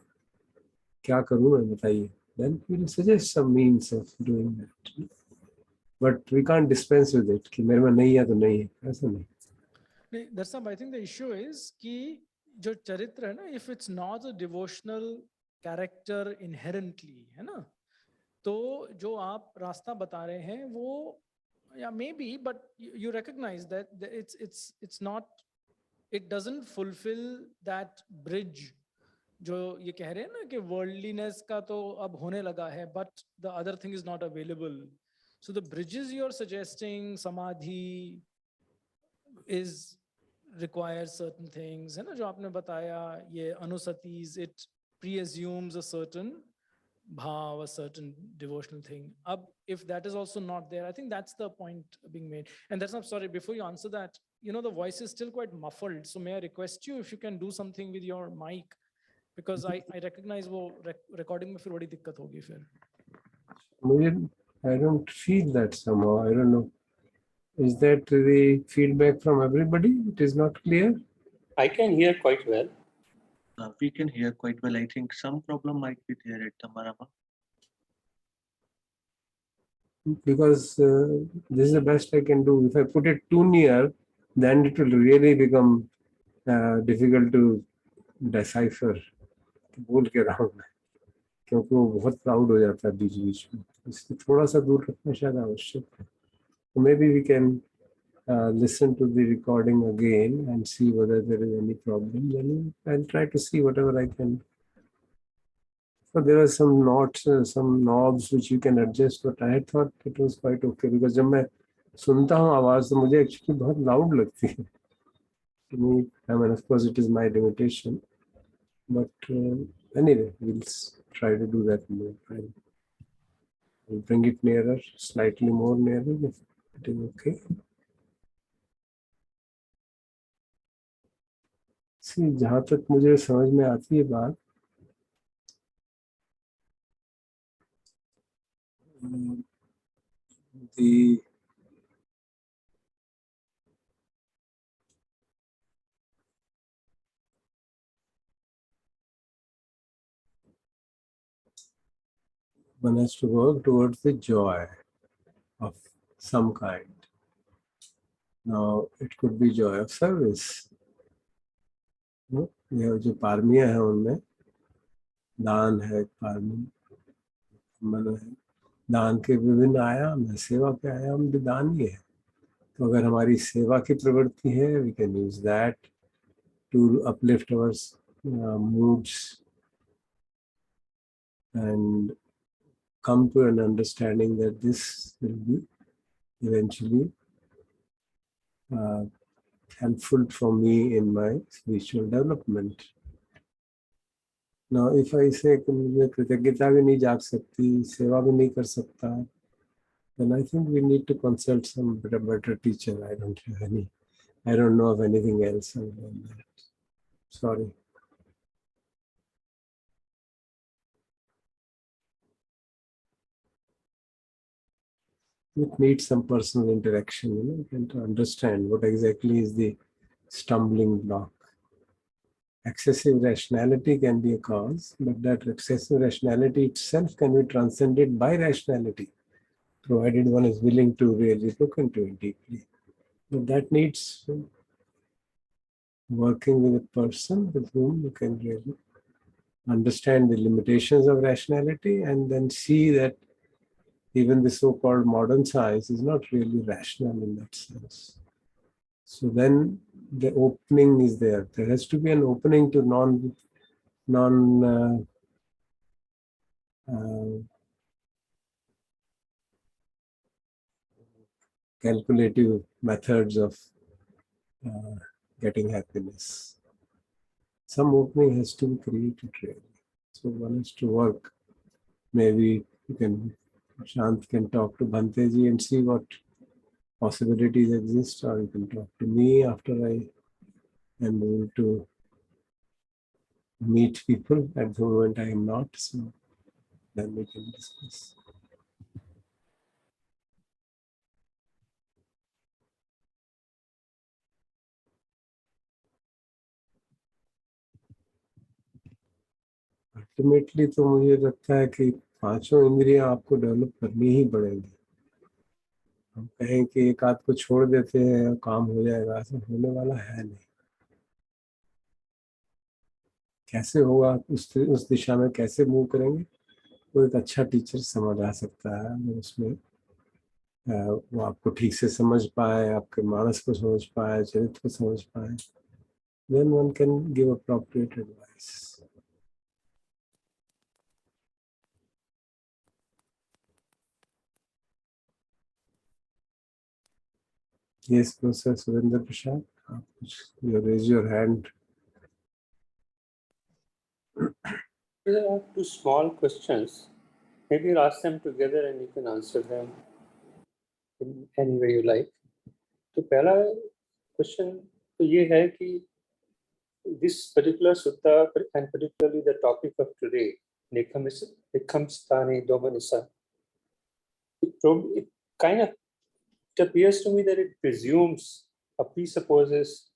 क्या करूँ मैं बताइए. Then we'll suggest some means of doing that. But we can't dispense with it कि मेरे में नहीं है तो नहीं है, ऐसा नहीं. Darsam, I think the issue is कि जो चरित्र है ना, if it's not a devotional character inherently, है ना, तो जो आप रास्ता बता रहे हैं वो, yeah, maybe, but you recognize that it's not, it doesn't fulfill that bridge. जो ये कह रहे हैं ना कि worldliness का तो अब होने लगा है, but the other thing is not available. So the bridges you're suggesting, samadhi, is requires certain things, है ना, जो आपने बताया, ये अनुसतीज, it pre-assumes a certain bhav, a certain devotional thing. If that is also not there, I think that's the point being made. And that's not, sorry, before you answer that, the voice is still quite muffled. So may I request you if you can do something with your mic, because I recognize वो recording में फिर बड़ी दिक्कत होगी फिर. I don't feel that somehow. I don't know. Is that the feedback from everybody? It is not clear? I can hear quite well. We can hear quite well. I think some problem might be there at Tamarama. Because this is the best I can do. If I put it too near, then it will really become difficult to decipher. बोल के रहा हूँ मैं, क्योंकि वो बहुत proud हो जाता है बीच बीच में, इसलिए थोड़ा सा दूर रखना शायद आवश्यक है. So maybe we can listen to the recording again and see whether there is any problem. Then I'll try to see whatever I can. So there are some knots, some knobs which you can adjust, but I thought it was quite okay because जब मैं सुनता हूँ आवाज तो मुझे actually बहुत loud लगती है. To me, I mean, of course, it is my limitation, but anyway, we'll try to do that more. I'll bring it nearer, slightly more nearer, if it is okay. See, जहाँ तक मुझे समझ में आती है बात, the one has to work towards the joy of some kind. Now, it could be joy of service. ये जो पारमियां हैं उनमें दान है, पारमी मन है, दान के विभिन्न आयाम है, सेवा के आयाम भी दान ही है. तो अगर हमारी सेवा की प्रवृत्ति है, we can use that to uplift our moods and come to an understanding that this will be eventually helpful for me in my spiritual development. Now, if I say कि मुझे कृतज्ञता भी नहीं जाग सकती, सेवा भी नहीं कर सकता, then I think we need to consult some better teacher. I don't know of anything else other than that. Sorry. It needs some personal interaction, and to understand what exactly is the stumbling block. Excessive rationality can be a cause, but that excessive rationality itself can be transcended by rationality, provided one is willing to really look into it deeply. But that needs working with a person with whom you can really understand the limitations of rationality and then see that even the so-called modern science is not really rational in that sense. So then the opening is there. There has to be an opening to calculative methods of getting happiness. Some opening has to be created really. So one has to work. Maybe Shant can talk to Bhanteji and see what possibilities exist, or you can talk to me after I am able to meet people. At the moment I am not, so then we can discuss. Ultimately तो मुझे लगता है कि पांचों इंद्रियां आपको develop करनी ही पड़ेगी. हम कहें कि एक आध को छोड़ देते हैं और काम हो जाएगा, ऐसा होने वाला है नहीं. कैसे होगा, उस दिशा में कैसे मूव करेंगे, वो एक अच्छा टीचर समझ आ सकता है. अगर उसमें वो आपको ठीक से समझ पाए, आपके मानस को समझ पाए, चरित्र को समझ पाए, then one can give appropriate advice. Yes, Professor Surendra Prasad, you raise your hand. There are two small questions. Maybe you'll ask them together and you can answer them in any way you like. तो पहला question तो ये है कि this particular sutta and particularly the topic of today, Nikhamstani Domanisa, it kind of it appears to me that it presumes or presupposes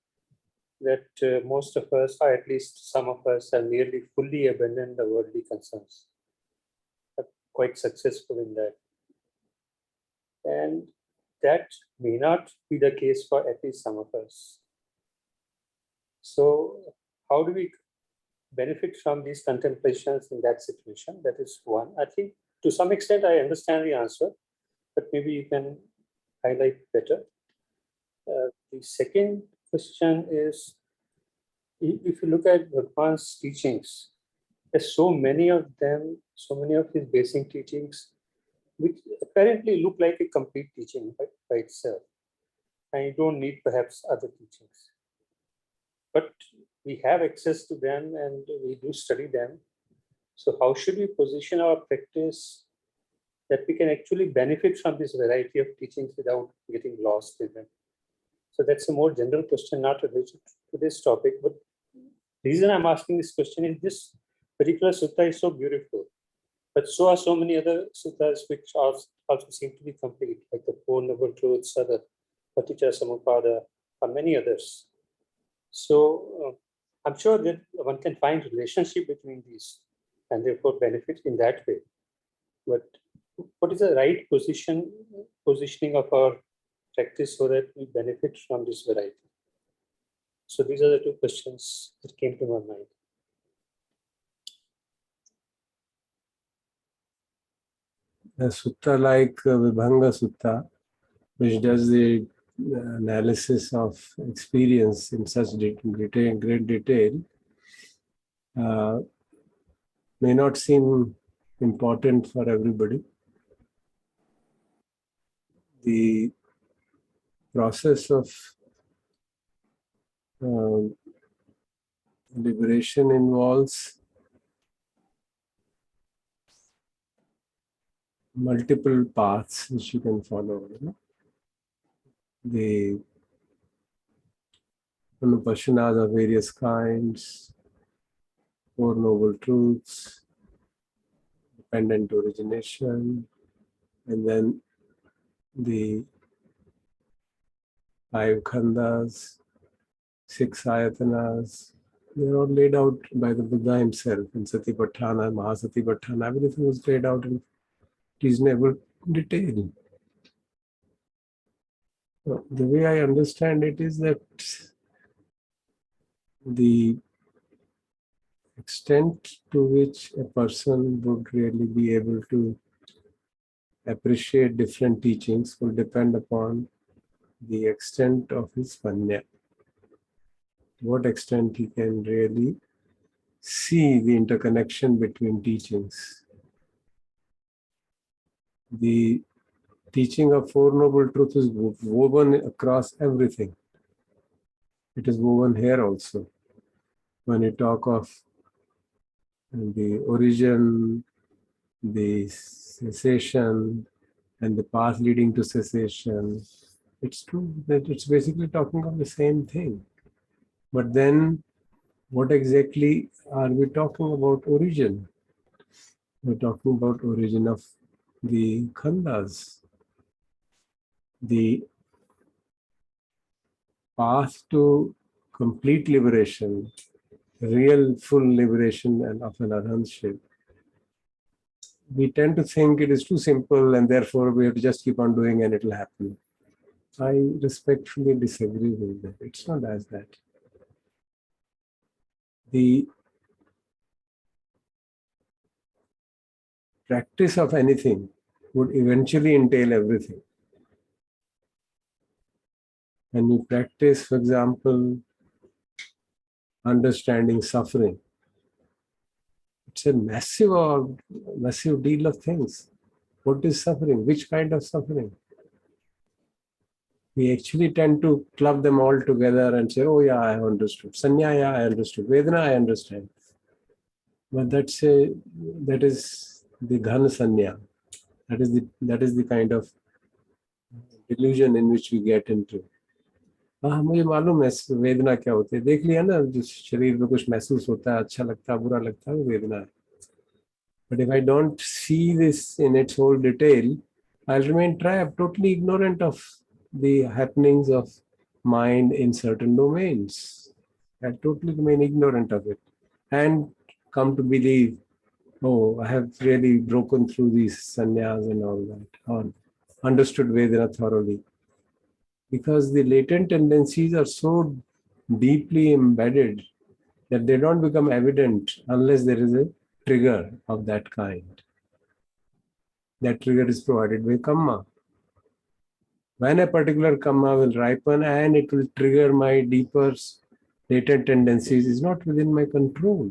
that most of us, or at least some of us, have nearly fully abandoned the worldly concerns. Are quite successful in that. And that may not be the case for at least some of us. So how do we benefit from these contemplations in that situation? That is one. I think to some extent I understand the answer, but maybe you can highlight better. The second question is, if you look at Bhagwan's teachings, there's so many of them, so many of his basic teachings, which apparently look like a complete teaching by itself. And you don't need perhaps other teachings. But we have access to them and we do study them. So how should we position our practice that we can actually benefit from this variety of teachings without getting lost in them? So that's a more general question, not related to this topic. But the reason I'm asking this question is this particular sutta is so beautiful, but so are so many other suttas which also seem to be complete, like the Four Noble Truths or the Paticca Samuppada or many others. So I'm sure that one can find relationship between these and therefore benefit in that way. But what is the right positioning of our practice so that we benefit from this variety? So these are the two questions that came to my mind. A sutta like Vibhanga Sutta, which does the analysis of experience in such great detail, may not seem important for everybody. The process of liberation involves multiple paths which you can follow. The Anupashanas of various kinds, Four Noble Truths, dependent origination, and then the 5 khandas, 6 ayatanas. They're all laid out by the Buddha himself in Satipatthana, Mahasatipatthana. Everything was laid out in reasonable detail. So the way I understand it is that the extent to which a person would really be able to appreciate different teachings will depend upon the extent of his panya. To what extent he can really see the interconnection between teachings. The teaching of Four Noble Truths is woven across everything. It is woven here also. When you talk of the origin, the cessation, and the path leading to cessation, it's true that it's basically talking of the same thing. But then, what exactly are we talking about origin? We're talking about origin of the khandas. The path to complete liberation, real full liberation and of an arahantship. We tend to think it is too simple and therefore we have to just keep on doing and it will happen. I respectfully disagree with that. It's not as that. The practice of anything would eventually entail everything. When you practice, for example, understanding suffering, it's a massive deal of things. What is suffering? Which kind of suffering? We actually tend to club them all together and say, oh yeah, I have understood. Sanya, yeah, I understood. Vedana, I understand. But that is the Ghan Sanya. That is the kind of delusion in which we get into. हाँ मुझे मालूम है वेदना क्या होती है देख लिया ना जिस शरीर में कुछ महसूस होता है अच्छा लगता है बुरा लगता है वो वेदना है but if I don't see this in its whole detail I'll remain trapped totally ignorant of the happenings of mind in certain domains. I'll totally remain ignorant of it and come to believe oh I have really broken through these sannyas and all that or understood Vedana thoroughly. Because the latent tendencies are so deeply embedded that they don't become evident unless there is a trigger of that kind. That trigger is provided by karma. When a particular karma will ripen and it will trigger my deeper latent tendencies is not within my control.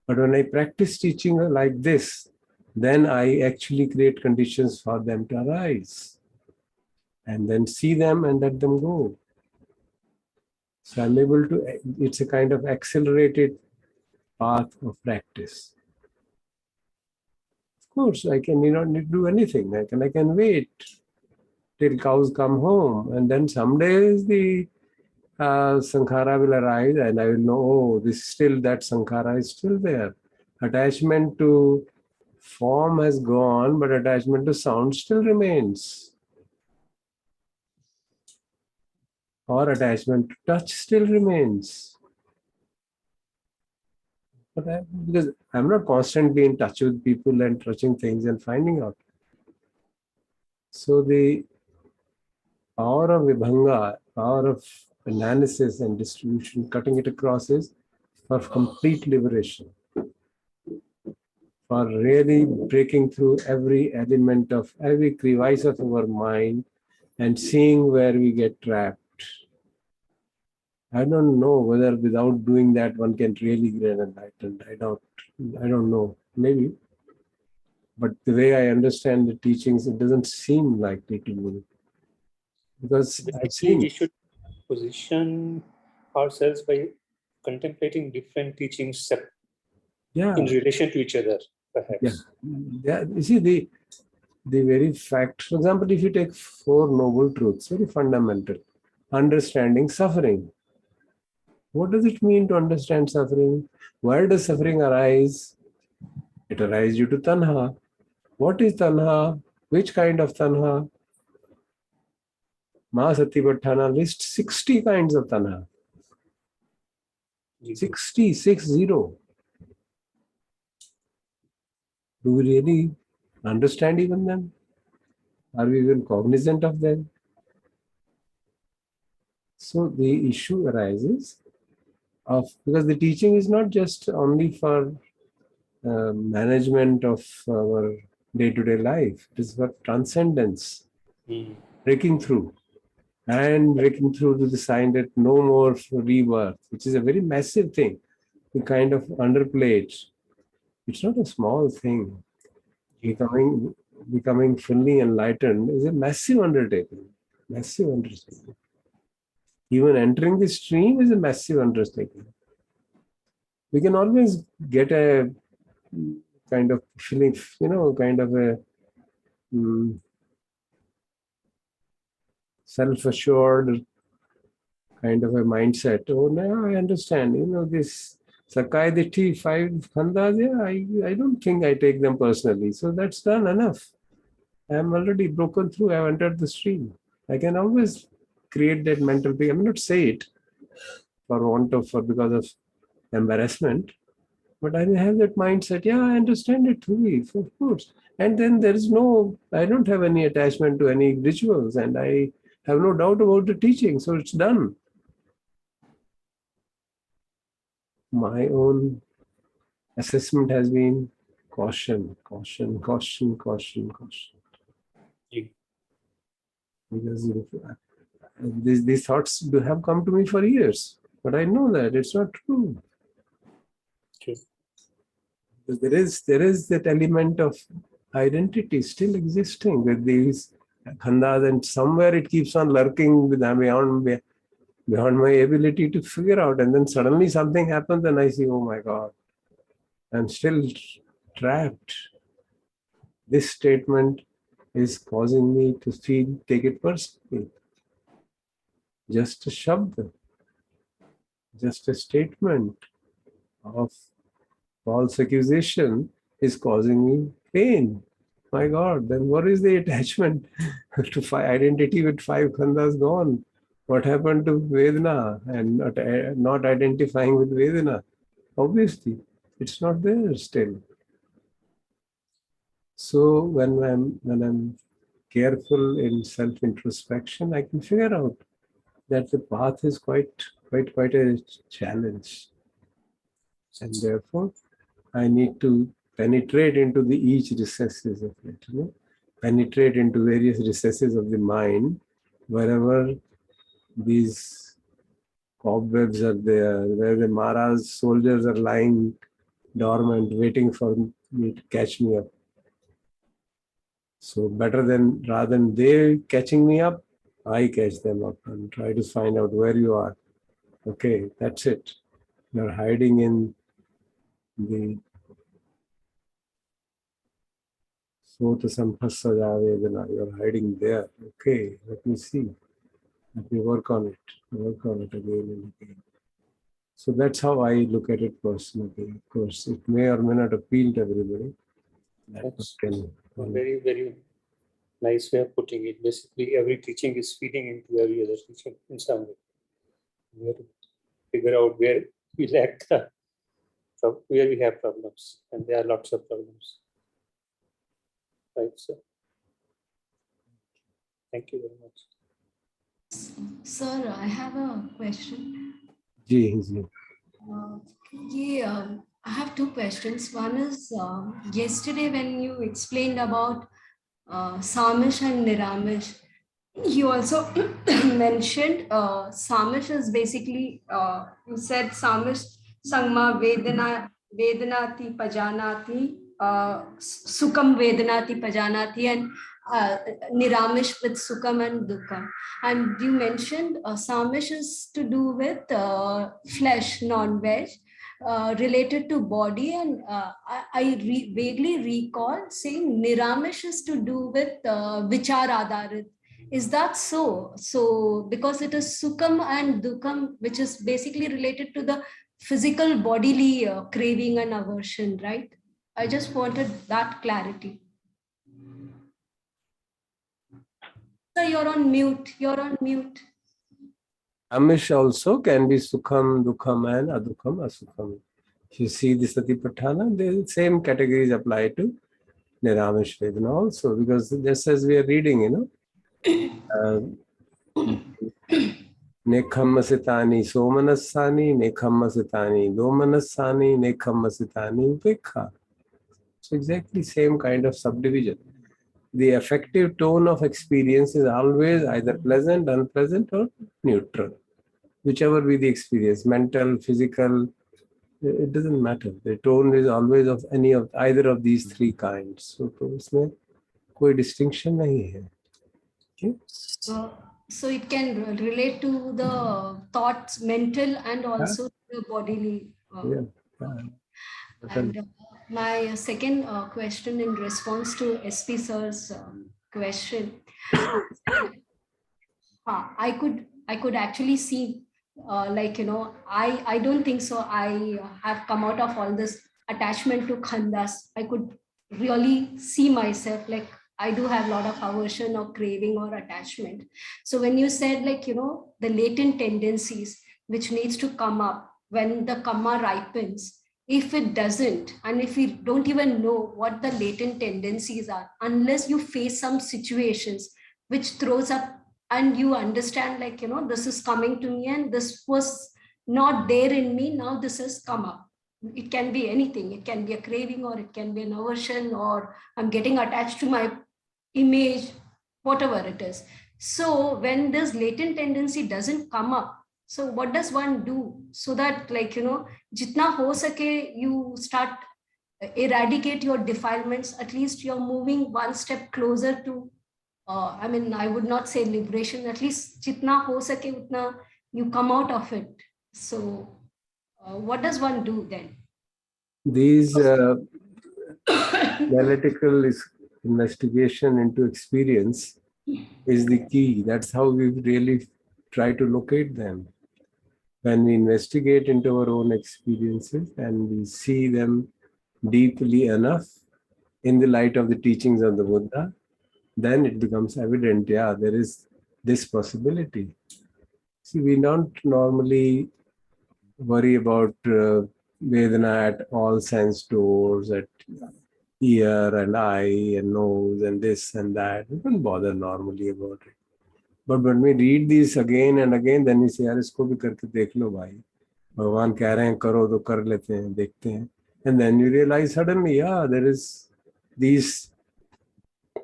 But when I practice teaching like this, then I actually create conditions for them to arise. And then see them and let them go. So I'm able to, it's a kind of accelerated path of practice. Of course, I can not need to do anything. I can wait till cows come home. And then some days the sankhara will arise and I will know, oh, that sankhara is still there. Attachment to form has gone, but attachment to sound still remains. Or attachment to touch still remains. But because I'm not constantly in touch with people and touching things and finding out. So the power of Vibhanga, power of analysis and distribution, cutting it across is for complete liberation, for really breaking through every element of every crevice of our mind and seeing where we get trapped. I don't know whether without doing that one can really get enlightened. I don't know. Maybe. But the way I understand the teachings, it doesn't seem likely to me. Because I've Basically, we seen. should position ourselves by contemplating different teachings Yeah. in relation to each other, perhaps. Yeah. You see, the very fact, for example, if you take four noble truths, very fundamental, understanding suffering. What does it mean to understand suffering? Where does suffering arise? It arises due to tanha. What is tanha? Which kind of tanha? Mahasatipatthana lists 60 kinds of tanha. 60. Do we really understand even them? Are we even cognizant of them? So the issue arises because the teaching is not just only for management of our day-to-day life. It is for transcendence, breaking through to the sign that no more rebirth, which is a very massive thing. We kind of underplay it. It's not a small thing. Becoming fully enlightened is a massive undertaking. Massive undertaking. Even entering the stream is a massive undertaking. We can always get a kind of feeling, kind of a self-assured kind of a mindset. Oh, now I understand. This Sakai Ditti, 5 khandas, I don't think I take them personally. So that's done enough. I'm already broken through. I've entered the stream. I can always create that mental picture. I may not say it because of embarrassment, but I may have that mindset. Yeah, I understand it fully, of course. And then I don't have any attachment to any rituals, and I have no doubt about the teaching. So it's done. My own assessment has been caution. Because these thoughts have come to me for years, but I know that it's not true. Because there is that element of identity still existing with these khandas, and somewhere it keeps on lurking beyond my ability to figure out. And then suddenly something happens, and I see, oh my God, I'm still trapped. This statement is causing me to take it personally. Just a shabd, just a statement of false accusation is causing me pain. My God, then what is the attachment to identity with 5 khandas gone? What happened to Vedana and not identifying with Vedana? Obviously, it's not there still. So when I'm careful in self-introspection, I can figure out that the path is quite a challenge. And therefore, I need to penetrate into each recesses of it, penetrate into various recesses of the mind, wherever these cobwebs are there, where the Mara's soldiers are lying dormant, waiting for me to catch me up. So rather than they catching me up, I catch them up and try to find out where you are. Okay, that's it. You're hiding in the Sota Sampasada Vedana. You're hiding there. Okay, let me see. Let me work on it again and again. So that's how I look at it personally. Of course, it may or may not appeal to everybody. That's a very, very nice way of putting it. Basically, every teaching is feeding into every other teaching in some way. We have to figure out where we lack the where we have problems, and there are lots of problems. Right, sir. Thank you very much. Sir, I have a question. Ji I have two questions. One is yesterday when you explained about Samish and Niramish, you also mentioned Samish is basically, you said Samish Sangma Vedanati Pajanati, Sukam Vedanati Pajanati, and Niramish with Sukam and Dukkam. And you mentioned Samish is to do with flesh, non-veg, related to body, and I vaguely recall saying Niramish is to do with Vichar Adharit. Is that so? So because it is Sukham and Dukkam, which is basically related to the physical bodily craving and aversion, right? I just wanted that clarity. Sir, you're on mute. You're on mute. Amish also can be Sukham, Dukham, and Adukham, Asukham. If you see the Satipatthana, the same categories apply to Niramish Vedana also, because just as we are reading, Nekhammasitani Somanasani, Nekhammasitani Domanasani, Nekhammasitani Upekha. So exactly same kind of subdivision. The affective tone of experience is always either pleasant, unpleasant, or neutral. Whichever be the experience, mental, physical, it doesn't matter. The tone is always of either of these three kinds. So इसमें कोई distinction नहीं है. Okay? So it can relate to the thoughts, mental, and also the bodily. And my second question in response to SP sir's question, I could actually see, I don't think so. I have come out of all this attachment to khandas. I could really see myself like I do have a lot of aversion or craving or attachment. So when you said the latent tendencies which needs to come up when the karma ripens, if it doesn't, and if we don't even know what the latent tendencies are, unless you face some situations which throws up and you understand this is coming to me and this was not there in me, now this has come up. It can be anything. It can be a craving, or it can be an aversion, or I'm getting attached to my image, whatever it is. So when this latent tendency doesn't come up, so what does one do so that jitna ho sake you start eradicate your defilements? At least you're moving one step closer to I would not say liberation, at least jitna ho sake utna you come out of it. So what does one do then? These analytical investigation into experience is the key. That's how we really try to locate them. When we investigate into our own experiences and we see them deeply enough in the light of the teachings of the Buddha, then it becomes evident, there is this possibility. See, we don't normally worry about Vedana at all sense doors, at ear and eye and nose and this and that. We don't bother normally about it. But when we read these again and again, then we say, यार इसको भी करके देख लो भाई. भगवान कह रहे हैं करो तो कर लेते हैं, देखते हैं. And then you realize suddenly, there is these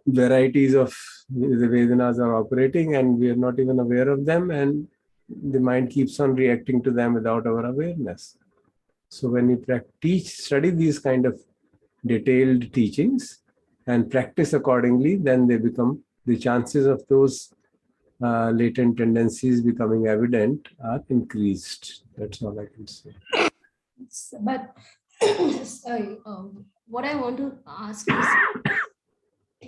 varieties of the Vedanas are operating and we are not even aware of them, and the mind keeps on reacting to them without our awareness. So when we study these kind of detailed teachings and practice accordingly, then they become, the chances of those latent tendencies becoming evident are increased. That's all I can say. But sorry, what I want to ask is,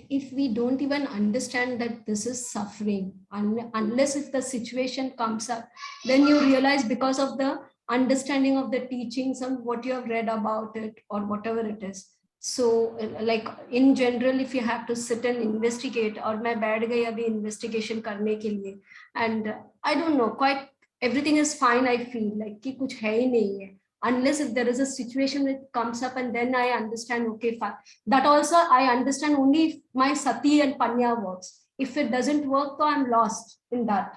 if we don't even understand that this is suffering, unless if the situation comes up, then you realize because of the understanding of the teachings and what you have read about it or whatever it is. So like in general, if you have to sit and investigate, or मैं बैठ गई अभी investigation करने के लिए, and I don't know, quite everything is fine, I feel like कि कुछ है ही नहीं है, unless if there is a situation that comes up, and then I understand, okay, fine. That also I understand only if my sati and panya works. If it doesn't work, so I'm lost in that.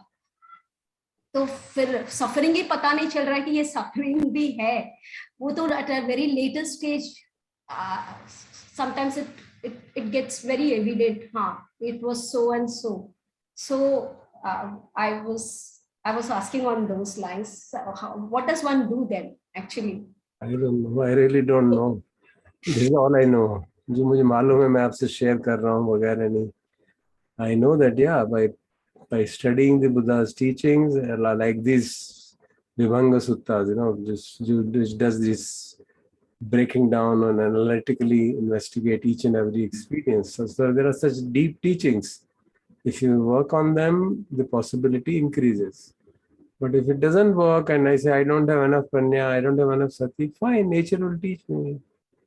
तो फिर suffering ही पता नहीं चल रहा है कि ये suffering भी है, वो तो at a very later stage sometimes it gets very evident, it was so and so. So I was asking on those lines, what does one do then actually? I don't know. I really don't know. This is all I know. जो मुझे मालूम है मैं आपसे share कर रहा हूँ वगैरह नहीं. I know that by studying the Buddha's teachings, like these Vibhanga Suttas, which does this breaking down and analytically investigate each and every experience. So there are such deep teachings. If you work on them, the possibility increases. But if it doesn't work and I say, I don't have enough pranya, I don't have enough sati, fine, nature will teach me.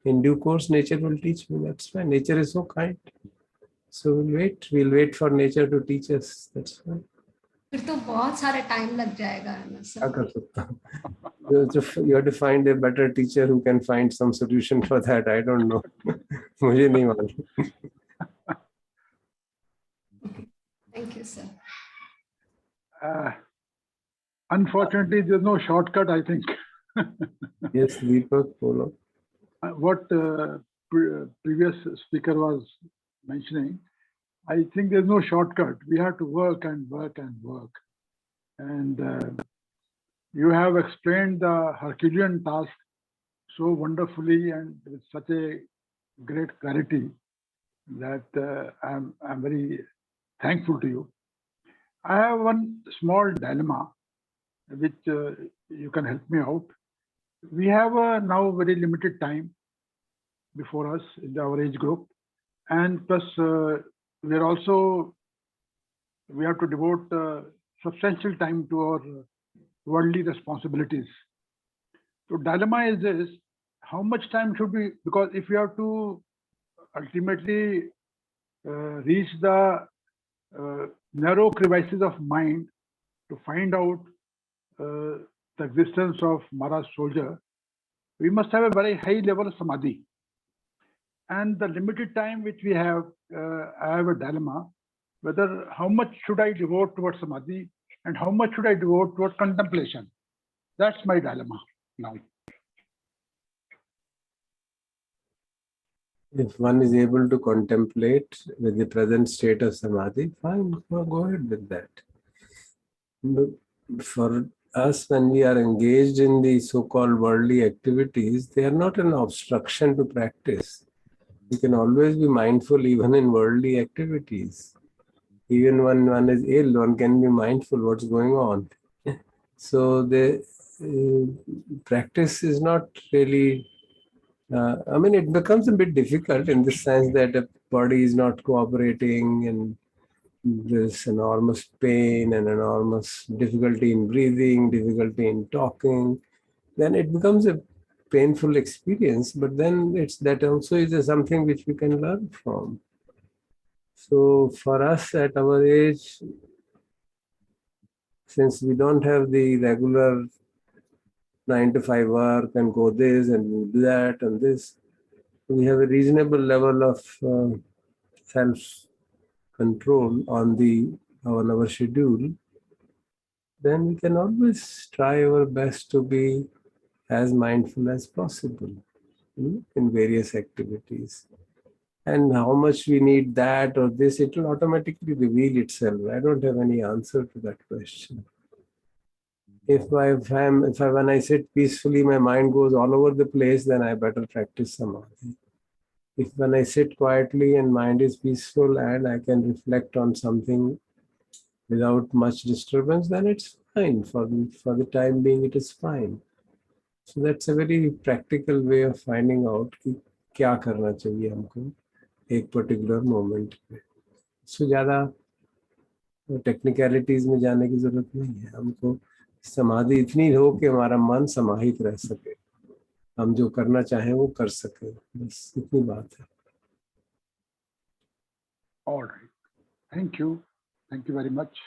In due course, nature will teach me. That's fine. Nature is so kind. So we'll wait for nature to teach us. That's fine. फिर तो बहुत सारा time लग जाएगा ना sir. क्या कर सकता हूँ? You have to find a better teacher who can find some solution for that. I don't know. मुझे नहीं मालूम. Thank you, sir. Unfortunately, there's no shortcut, I think. Yes, Deepak, follow. What previous speaker was mentioning, I think there's no shortcut. We have to work and work and work. And you have explained the Herculean task so wonderfully and with such a great clarity that I'm very thankful to you. I have one small dilemma which you can help me out. We have now very limited time before us in our age group, and plus we have to devote substantial time to our worldly responsibilities. So dilemma is this: how much time should we? Because if we have to ultimately reach the narrow crevices of mind to find out the existence of Mara's soldier, we must have a very high level of samadhi. And the limited time which we have, I have a dilemma whether how much should I devote towards samadhi and how much should I devote towards contemplation. That's my dilemma now. If one is able to contemplate with the present state of samadhi, fine, go ahead with that. But for us, when we are engaged in the so-called worldly activities, they are not an obstruction to practice. We can always be mindful even in worldly activities. Even when one is ill, one can be mindful what's going on. So the practice is not really, it becomes a bit difficult in the sense that the body is not cooperating and there's enormous pain and enormous difficulty in breathing, difficulty in talking. Then it becomes a painful experience, but then that also is something which we can learn from. So for us at our age, since we don't have the regular 9-to-5 work and go this and do that and this, we have a reasonable level of self-control on our schedule, then we can always try our best to be as mindful as possible in various activities. And how much we need that or this, it will automatically reveal itself. I don't have any answer to that question. When I sit peacefully, my mind goes all over the place, then I better practice samadhi. If when I sit quietly and mind is peaceful and I can reflect on something without much disturbance, then it's fine. For the time being, it is fine. So that's a very practical way of finding out कि क्या करना चाहिए हमको एक particular moment पे. सो ज़्यादा technicalities में जाने की जरूरत नहीं है. हमको समाधि इतनी हो कि हमारा मन समाहित रह सके, हम जो करना चाहें वो कर सके, बस इतनी बात है. All right. Thank you very much.